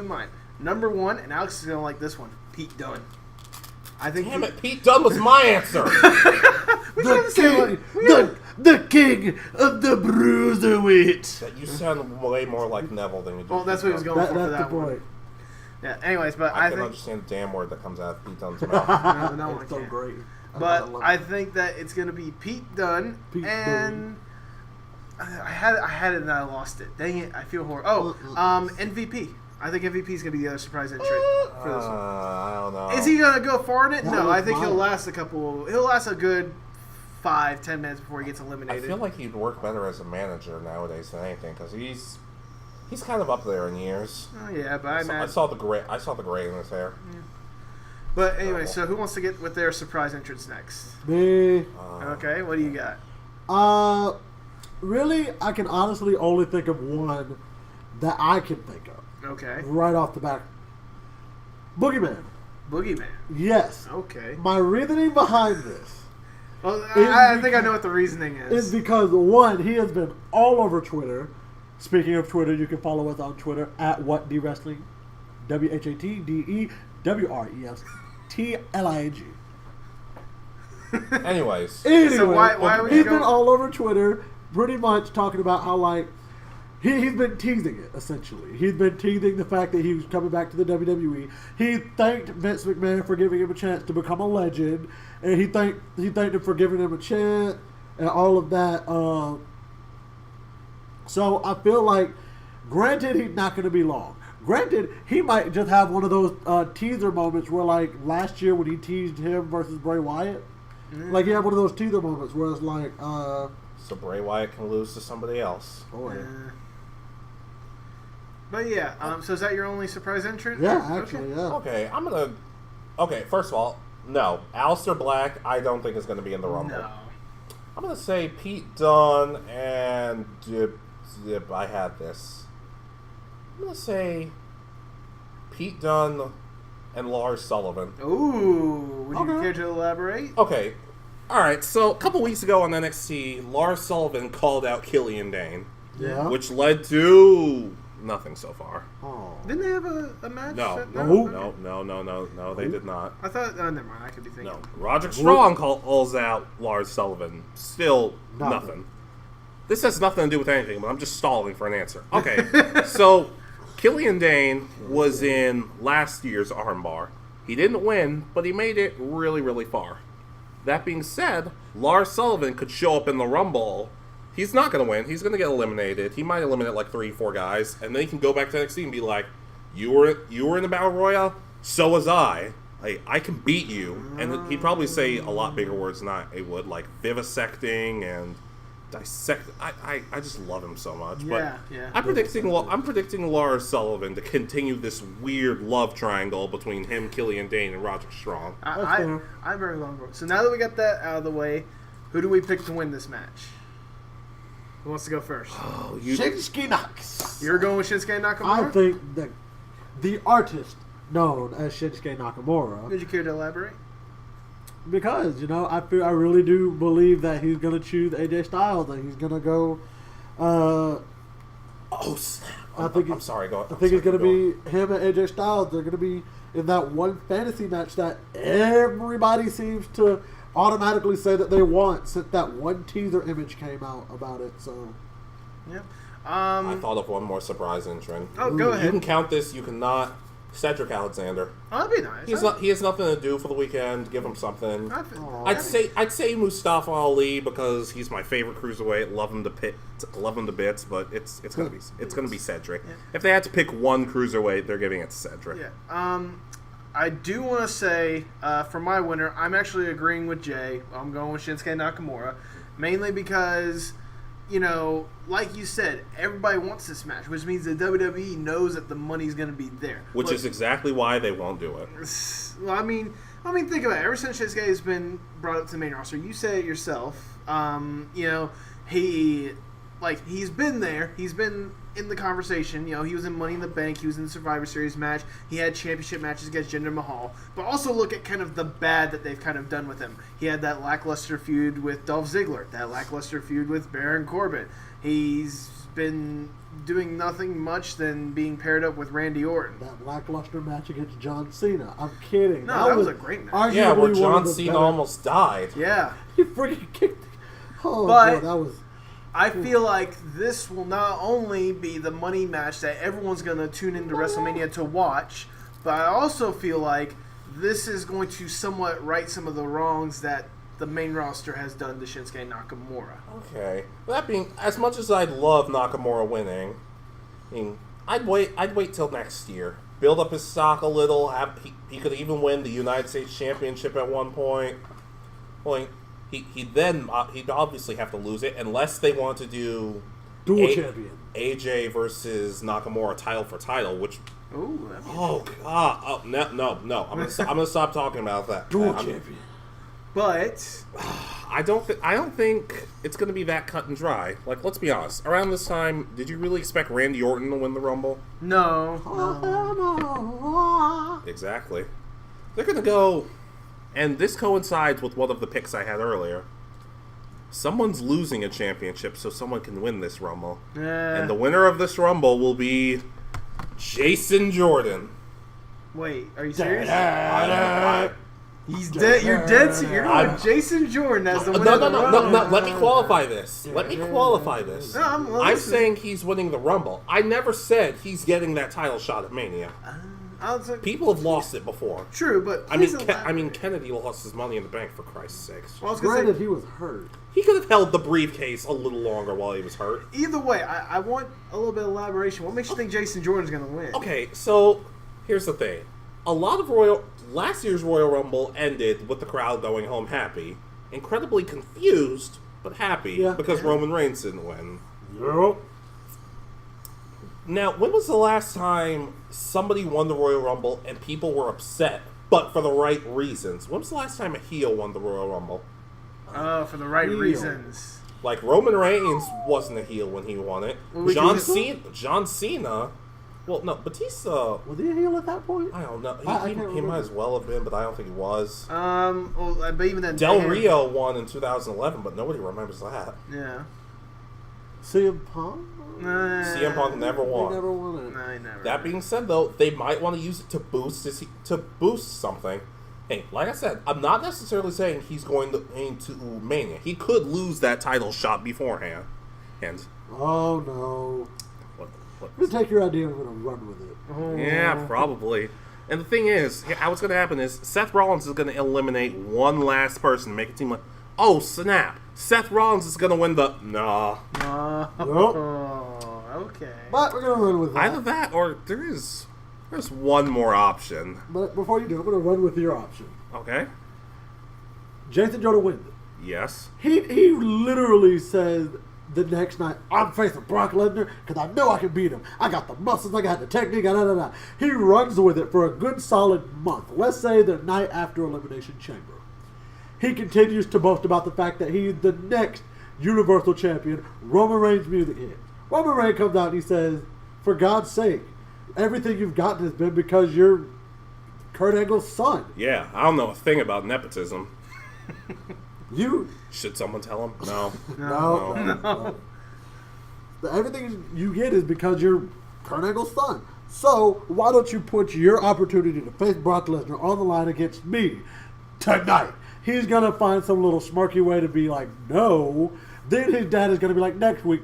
[SPEAKER 1] mind.
[SPEAKER 2] Number one, and Alex is gonna like this one. Pete Dunne. I think.
[SPEAKER 3] Damn it, Pete Dunne was my answer.
[SPEAKER 1] The king of the bruiserweight.
[SPEAKER 3] You sound way more like Neville than you do.
[SPEAKER 2] Well, that's what he was going for
[SPEAKER 1] That's
[SPEAKER 2] that
[SPEAKER 1] the
[SPEAKER 2] one.
[SPEAKER 1] point.
[SPEAKER 2] Yeah. Anyways, but
[SPEAKER 3] I
[SPEAKER 2] I
[SPEAKER 3] can
[SPEAKER 2] think
[SPEAKER 3] understand the damn word that comes out of Pete Dunne's mouth.
[SPEAKER 2] no one
[SPEAKER 1] It's so
[SPEAKER 2] can.
[SPEAKER 1] great.
[SPEAKER 2] But
[SPEAKER 1] love
[SPEAKER 2] I
[SPEAKER 1] it.
[SPEAKER 2] think that it's gonna be Pete Dunne
[SPEAKER 1] Dunne.
[SPEAKER 2] I had it and I lost it. Dang it! I feel horrible. MVP. I think MVP is gonna be the other surprise entrant for this one.
[SPEAKER 3] I don't know.
[SPEAKER 2] Is he gonna go far in it?
[SPEAKER 1] That
[SPEAKER 2] No,
[SPEAKER 1] was
[SPEAKER 2] I think he'll
[SPEAKER 1] mine.
[SPEAKER 2] last He'll last a good 5-10 minutes before he gets
[SPEAKER 3] I
[SPEAKER 2] eliminated.
[SPEAKER 3] feel like he'd work better as a manager nowadays than anything because he's kind of up there in years.
[SPEAKER 2] Oh yeah, but
[SPEAKER 3] I saw the gray in his hair.
[SPEAKER 2] But anyway, so who wants to get with their surprise entrance next?
[SPEAKER 1] Me.
[SPEAKER 2] Okay, what do you got?
[SPEAKER 1] Really, I can honestly only think of one that I can think of
[SPEAKER 2] Okay,
[SPEAKER 1] right off the back. Boogeyman.
[SPEAKER 2] Boogeyman.
[SPEAKER 1] Yes.
[SPEAKER 2] Okay.
[SPEAKER 1] My reasoning behind this
[SPEAKER 2] Well,
[SPEAKER 1] Is
[SPEAKER 2] I think I know what the reasoning is.
[SPEAKER 1] is because, one, he has been all over Twitter. Speaking of Twitter, you can follow us on Twitter at WhatDWrestling. WhatDWrestling.
[SPEAKER 3] Anyways,
[SPEAKER 1] Anyway,
[SPEAKER 2] So why would you
[SPEAKER 1] he's
[SPEAKER 2] go-
[SPEAKER 1] been all over Twitter pretty much talking about how, like, he's been teasing it, essentially. He's been teasing the fact that he was coming back to the WWE. He thanked Vince McMahon for giving him a chance to become a legend, and he thanked him for giving him a chance and all of that. So I feel like, granted, he's not going to be long. Granted, he might just have one of those teaser moments where, like, last year when he teased him versus Bray Wyatt, like, he had one of those teaser moments where it's like,
[SPEAKER 3] so Bray Wyatt can lose to somebody else.
[SPEAKER 1] boy.
[SPEAKER 2] But yeah, so is that your only surprise entrant?
[SPEAKER 1] Yeah, actually, yeah.
[SPEAKER 3] Okay, first of all, no. Aleister Black, I don't think is going to be in the Rumble.
[SPEAKER 2] No.
[SPEAKER 3] I'm going to say Pete Dunne and Dip. I had this. I'm going to say Pete Dunne and Lars Sullivan.
[SPEAKER 2] Ooh, would you
[SPEAKER 1] Okay.
[SPEAKER 2] care to elaborate?
[SPEAKER 3] Okay. All right, so a couple weeks ago on NXT, Lars Sullivan called out Killian Dane,
[SPEAKER 1] Yeah.
[SPEAKER 3] which led to nothing so far.
[SPEAKER 1] Oh.
[SPEAKER 2] Didn't they have a match?
[SPEAKER 3] No,
[SPEAKER 2] that-
[SPEAKER 3] no, they did not.
[SPEAKER 2] I thought. Oh, never mind. I could be thinking.
[SPEAKER 3] No. Roderick Strong calls out Lars Sullivan. Still nothing. This has nothing to do with anything, but I'm just stalling for an answer. Okay, so Killian Dane was in last year's Armbar. He didn't win, but he made it really, really far. That being said, Lars Sullivan could show up in the Rumble. He's not going to win. He's going to get eliminated. He might eliminate like 3-4 guys, and then he can go back to NXT and be like, "You were in the Battle Royale, so was I. I can beat you." And he'd probably say a lot bigger words than I would, like vivisecting and dissect. I just love him so much.
[SPEAKER 2] Yeah,
[SPEAKER 3] but
[SPEAKER 2] yeah.
[SPEAKER 3] I'm predicting Lars Sullivan to continue this weird love triangle between him, Killian Dane, and Roderick Strong.
[SPEAKER 2] I'm very long for it. So now that we got that out of the way, who do we pick to win this match? Who wants to go first?
[SPEAKER 1] Shinsuke Nakamura.
[SPEAKER 2] You're going with Shinsuke Nakamura?
[SPEAKER 1] I think that the artist known as Shinsuke Nakamura,
[SPEAKER 2] Would you care to elaborate?
[SPEAKER 1] because I really do believe that he's gonna choose AJ Styles, and he's gonna go.
[SPEAKER 3] Oh snap!
[SPEAKER 1] I'm
[SPEAKER 3] sorry. Go.
[SPEAKER 1] I think it's gonna be him and AJ Styles. They're gonna be in that one fantasy match that everybody seems to automatically say that they want since that one teaser image came out about it. So
[SPEAKER 2] Yeah.
[SPEAKER 3] I thought of one more surprise entrant.
[SPEAKER 2] Oh, go
[SPEAKER 3] You
[SPEAKER 2] ahead.
[SPEAKER 3] can count this. You cannot. Cedric Alexander.
[SPEAKER 2] Oh, that'd be nice.
[SPEAKER 3] He has nothing to do for the weekend. Give him something.
[SPEAKER 1] Aw.
[SPEAKER 3] I'd say Mustafa Ali because he's my favorite cruiserweight. Love him to bits, but it's gonna be Cedric.
[SPEAKER 2] Yeah.
[SPEAKER 3] If they had to pick one cruiserweight, they're giving it to Cedric.
[SPEAKER 2] Yeah. I do want to say, for my winner, I'm actually agreeing with Jay. I'm going with Shinsuke Nakamura, mainly because, like you said, everybody wants this match, which means the WWE knows that the money's going to be there.
[SPEAKER 3] Which is exactly why they won't do it.
[SPEAKER 2] Well, I mean, think about it. Ever since Shinsuke has been brought up to the main roster, you said it yourself. He's been there. He's been in the conversation. He was in Money in the Bank. He was in the Survivor Series match. He had championship matches against Jinder Mahal. But also look at kind of the bad that they've kind of done with him. He had that lackluster feud with Dolph Ziggler. That lackluster feud with Baron Corbin. He's been doing nothing much than being paired up with Randy Orton.
[SPEAKER 1] that lackluster match against John Cena. I'm kidding.
[SPEAKER 2] No, that was a great match.
[SPEAKER 1] arguably
[SPEAKER 3] Yeah, where
[SPEAKER 1] one of
[SPEAKER 3] John
[SPEAKER 1] the
[SPEAKER 3] Cena
[SPEAKER 1] better-
[SPEAKER 3] almost died.
[SPEAKER 2] Yeah.
[SPEAKER 1] He freaking kicked. Oh,
[SPEAKER 2] But-
[SPEAKER 1] boy, that was.
[SPEAKER 2] I feel like this will not only be the money match that everyone's going to tune into WrestleMania to watch, But I also feel like this is going to somewhat right some of the wrongs that the main roster has done to Shinsuke Nakamura.
[SPEAKER 3] Okay. That being, as much as I'd love Nakamura winning, I mean, I'd wait till next year. Build up his stock a little. He could even win the United States Championship at one point. Well, he'd obviously have to lose it unless they want to do
[SPEAKER 1] Dual champion.
[SPEAKER 3] AJ versus Nakamura title for title, which
[SPEAKER 2] Ooh,
[SPEAKER 3] God, no. I'm gonna stop talking about that.
[SPEAKER 1] Dual champion.
[SPEAKER 2] But
[SPEAKER 3] I don't think it's gonna be that cut and dry. Like, let's be honest. Around this time, did you really expect Randy Orton to win the Rumble?
[SPEAKER 2] no.
[SPEAKER 3] Exactly. They're gonna go, and this coincides with one of the picks I had earlier. Someone's losing a championship, so someone can win this Rumble. And the winner of this Rumble will be Jason Jordan.
[SPEAKER 2] Wait, are you serious?
[SPEAKER 3] He's
[SPEAKER 2] dead. You're dead. You're going with Jason Jordan as the winner of the Rumble.
[SPEAKER 3] No. Let me qualify this.
[SPEAKER 2] No,
[SPEAKER 3] I'm saying he's winning the Rumble. I never said he's getting that title shot at Mania. People have lost it before.
[SPEAKER 2] True, but
[SPEAKER 3] I mean, Kennedy lost his Money in the Bank, for Christ's sakes.
[SPEAKER 2] Well,
[SPEAKER 1] Granted, he was hurt.
[SPEAKER 3] He could have held the briefcase a little longer while he was hurt.
[SPEAKER 2] Either way, I want a little bit of elaboration. What makes you think Jason Jordan's going to win?
[SPEAKER 3] Okay, so here's the thing. A lot of last year's Royal Rumble ended with the crowd going home happy. Incredibly confused, but happy because Roman Reigns didn't win.
[SPEAKER 1] Yep.
[SPEAKER 3] Now, when was the last time somebody won the Royal Rumble and people were upset, but for the right reasons? When was the last time a heel won the Royal Rumble?
[SPEAKER 2] Oh, for the right reasons.
[SPEAKER 3] Like, Roman Reigns wasn't a heel when he won it. John Cena. Well, no, Batista.
[SPEAKER 1] Was he a heel at that point?
[SPEAKER 3] I don't know. He might as well have been, but I don't think he was.
[SPEAKER 2] But even then,
[SPEAKER 3] Del Rio won in 2011, but nobody remembers that.
[SPEAKER 2] Yeah.
[SPEAKER 1] CM Punk?
[SPEAKER 3] CM Punk never won.
[SPEAKER 1] He never won it.
[SPEAKER 2] No, he never.
[SPEAKER 3] That being said, though, they might want to use it to boost something. Hey, like I said, I'm not necessarily saying he's going into Mania. He could lose that title shot beforehand.
[SPEAKER 1] Oh no!
[SPEAKER 3] What?
[SPEAKER 1] I'm gonna take your idea and I'm gonna run with it.
[SPEAKER 2] Oh.
[SPEAKER 3] Yeah, probably. And the thing is, how it's going to happen is Seth Rollins is going to eliminate one last person, make it seem like, oh snap, Seth Rollins is going to win the
[SPEAKER 1] Nope.
[SPEAKER 2] Okay.
[SPEAKER 1] But we're gonna run with that.
[SPEAKER 3] Either that or there's one more option.
[SPEAKER 1] But before you do, I'm gonna run with your option.
[SPEAKER 3] Okay.
[SPEAKER 1] Jason Jordan wins it.
[SPEAKER 3] Yes.
[SPEAKER 1] He literally said the next night, I'm facing Brock Lesnar because I know I can beat him. I got the muscles, I got the technique, He runs with it for a good solid month. Let's say the night after Elimination Chamber. He continues to boast about the fact that he's the next Universal Champion. Roman Reigns' music hits. Roman Reigns comes out and he says, for God's sake, everything you've gotten has been because you're Kurt Angle's son.
[SPEAKER 3] Yeah, I don't know a thing about nepotism. Should someone tell him? No.
[SPEAKER 1] No. Everything you get is because you're Kurt Angle's son. So why don't you put your opportunity to face Brock Lesnar on the line against me tonight? He's going to find some little smirky way to be like, no. Then his dad is going to be like, next week.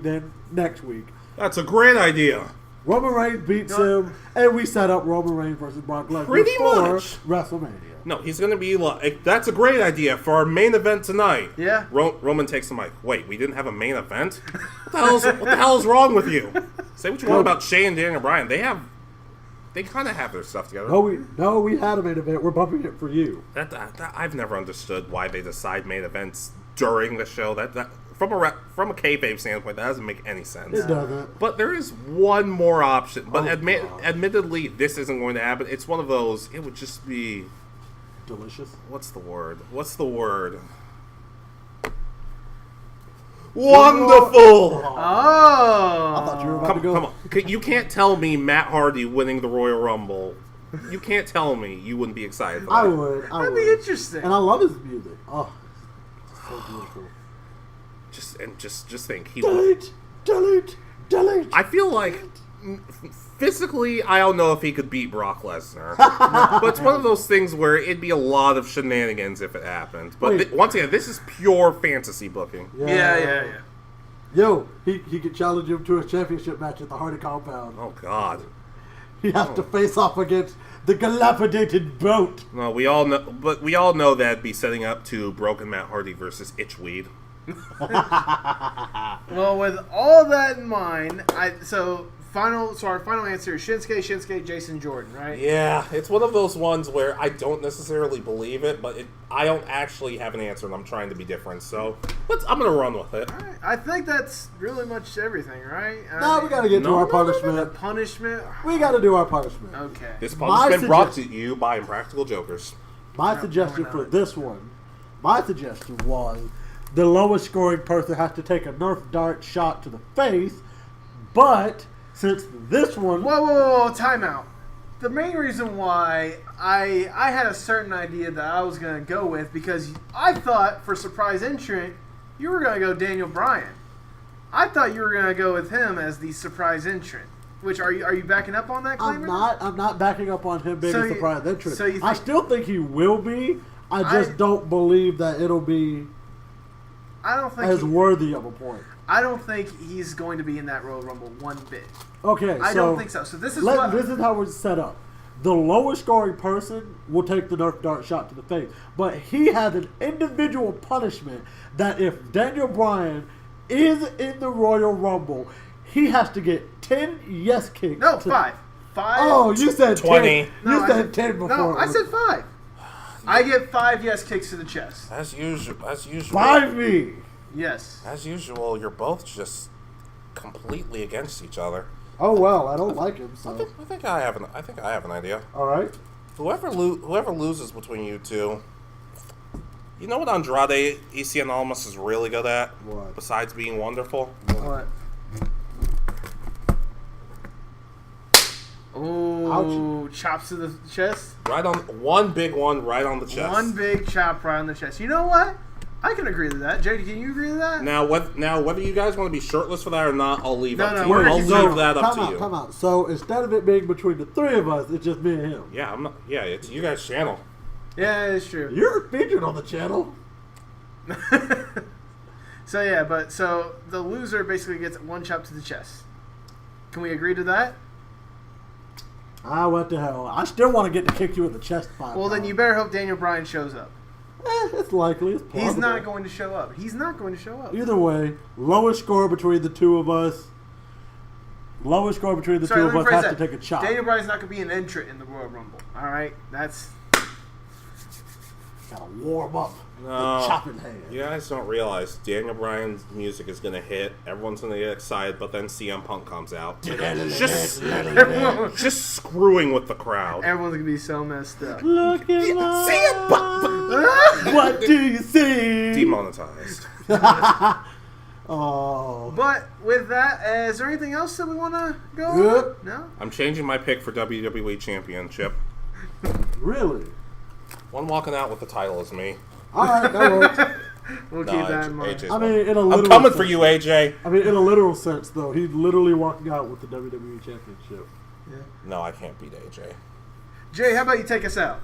[SPEAKER 3] That's a great idea.
[SPEAKER 1] Roman Reigns beats him, and we set up Roman Reigns versus Brock Lesnar for WrestleMania.
[SPEAKER 3] No, he's going to be like, that's a great idea for our main event tonight.
[SPEAKER 2] Yeah.
[SPEAKER 3] Roman takes the mic. Wait, we didn't have a main event? What the hell is wrong with you? Say what you want about Shane and Daniel Bryan. They kind of have their stuff together.
[SPEAKER 1] No, we had a main event. We're bumping it for you.
[SPEAKER 3] That I've never understood why they decide main events during the show. That from a kayfabe standpoint, that doesn't make any sense.
[SPEAKER 1] It doesn't.
[SPEAKER 3] But there is one more option. But admittedly, this isn't going to happen. It's one of those. It would just be
[SPEAKER 1] delicious.
[SPEAKER 3] What's the word? Wonderful!
[SPEAKER 2] Oh!
[SPEAKER 1] I thought you were about to go.
[SPEAKER 3] Come on. You can't tell me Matt Hardy winning the Royal Rumble. You can't tell me you wouldn't be excited for that.
[SPEAKER 1] I would.
[SPEAKER 2] That'd be interesting.
[SPEAKER 1] And I love his music. Oh, so beautiful.
[SPEAKER 3] Just think.
[SPEAKER 1] Delete.
[SPEAKER 3] I feel like physically, I don't know if he could beat Brock Lesnar. But it's one of those things where it'd be a lot of shenanigans if it happened. But once again, this is pure fantasy booking.
[SPEAKER 2] Yeah.
[SPEAKER 1] Yo, he could challenge him to a championship match at the Hardy compound.
[SPEAKER 3] Oh, God.
[SPEAKER 1] He has to face off against The dilapidated boat.
[SPEAKER 3] No, we all know that'd be setting up to Broken Matt Hardy versus Itchweed.
[SPEAKER 2] Well, with all that in mind, our final answer is Shinsuke, Jason Jordan, right?
[SPEAKER 3] Yeah, it's one of those ones where I don't necessarily believe it, but I don't actually have an answer, and I'm trying to be different. So I'm gonna run with it.
[SPEAKER 2] All right. I think that's really much everything, right?
[SPEAKER 1] We gotta get to our punishment.
[SPEAKER 2] The punishment.
[SPEAKER 1] We gotta do our punishment.
[SPEAKER 2] Okay.
[SPEAKER 3] This punishment brought to you by Impractical Jokers.
[SPEAKER 1] My suggestion for this one, was the lowest scoring person has to take a Nerf dart shot to the face, but since this one...
[SPEAKER 2] Whoa, time out. The main reason why I had a certain idea that I was going to go with, because I thought for surprise entrant, you were going to go Daniel Bryan. I thought you were going to go with him as the surprise entrant. Which, are you backing up on that claim?
[SPEAKER 1] I'm not backing up on him being a surprise entrant.
[SPEAKER 2] So
[SPEAKER 1] I still think he will be. I just don't believe that it'll be worthy of a point.
[SPEAKER 2] I don't think he's going to be in that Royal Rumble one bit.
[SPEAKER 1] Okay,
[SPEAKER 2] I don't think so. So this is
[SPEAKER 1] how we're set up. The lowest scoring person will take the Nerf dart shot to the face, but he has an individual punishment that if Daniel Bryan is in the Royal Rumble, he has to get 10 yes kicks.
[SPEAKER 2] No, 5. 5.
[SPEAKER 1] Oh, you said
[SPEAKER 3] 20.
[SPEAKER 1] 10. You said 10 before.
[SPEAKER 2] No, I said 5. I get 5 yes kicks to the chest.
[SPEAKER 3] As usual.
[SPEAKER 1] By me.
[SPEAKER 2] Yes.
[SPEAKER 3] As usual, you're both just completely against each other.
[SPEAKER 1] Oh well, I don't like him. So
[SPEAKER 3] I think I have an idea.
[SPEAKER 1] All right.
[SPEAKER 3] Whoever loses between you two, you know what Andrade ECN Almas is really good at?
[SPEAKER 1] What?
[SPEAKER 3] Besides being wonderful?
[SPEAKER 2] What? Oh, chops to the chest.
[SPEAKER 3] Right on one big one, right on the chest.
[SPEAKER 2] One big chop right on the chest. You know what? I can agree to that. JD, can you agree to that?
[SPEAKER 3] Now, whether you guys want to be shirtless for that or not, I'll leave up to you.
[SPEAKER 2] we're
[SPEAKER 3] I'll leave that up to you.
[SPEAKER 1] Come out. So instead of it being between the three of us, it's just me and him.
[SPEAKER 3] Yeah, I'm not. Yeah, it's you guys' channel.
[SPEAKER 2] Yeah, it's true.
[SPEAKER 1] You're featured on the channel.
[SPEAKER 2] So the loser basically gets one chop to the chest. Can we agree to that?
[SPEAKER 1] What the hell? I still want to get to kick you in the chest 5
[SPEAKER 2] Well, then you better hope Daniel Bryan shows up.
[SPEAKER 1] It's likely. It's plausible.
[SPEAKER 2] He's not going to show up.
[SPEAKER 1] Either way, lowest score between the two of us. Has to take a chop.
[SPEAKER 2] Daniel Bryan's not going to be an entrant in the Royal Rumble. All right, that's
[SPEAKER 1] gotta warm up.
[SPEAKER 3] No,
[SPEAKER 1] the chopping hand.
[SPEAKER 3] You guys don't realize Daniel Bryan's music is gonna hit. Everyone's gonna get excited, but then CM Punk comes out, just screwing with the crowd.
[SPEAKER 2] Everyone's gonna be so messed up.
[SPEAKER 1] Look at CM Punk. What do you see?
[SPEAKER 3] Demonetized.
[SPEAKER 1] Oh.
[SPEAKER 2] But with that, is there anything else that we want to go on? No?
[SPEAKER 3] I'm changing my pick for WWE Championship.
[SPEAKER 1] Really?
[SPEAKER 3] One walking out with the title is me.
[SPEAKER 1] Alright, that works.
[SPEAKER 2] We'll keep that in mind.
[SPEAKER 3] AJ's
[SPEAKER 1] I mean, in a
[SPEAKER 3] I'm
[SPEAKER 1] literal
[SPEAKER 3] coming
[SPEAKER 1] sense.
[SPEAKER 3] for you, AJ.
[SPEAKER 1] I mean, in a literal sense, though, he's literally walking out with the WWE Championship.
[SPEAKER 2] Yeah.
[SPEAKER 3] No, I can't beat AJ.
[SPEAKER 2] Jay, how about you take us out?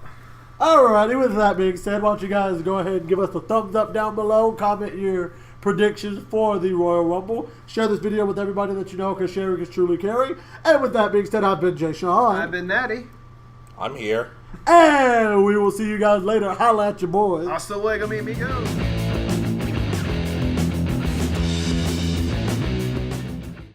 [SPEAKER 1] Alrighty, with that being said, why don't you guys go ahead and give us a thumbs up down below, comment your predictions for the Royal Rumble, share this video with everybody that you know, because sharing is truly caring. And with that being said, I've been Jay Sean.
[SPEAKER 2] I've been Natty.
[SPEAKER 3] I'm here.
[SPEAKER 1] And we will see you guys later. Holla at your boys.
[SPEAKER 2] Hasta luego, mi amigos.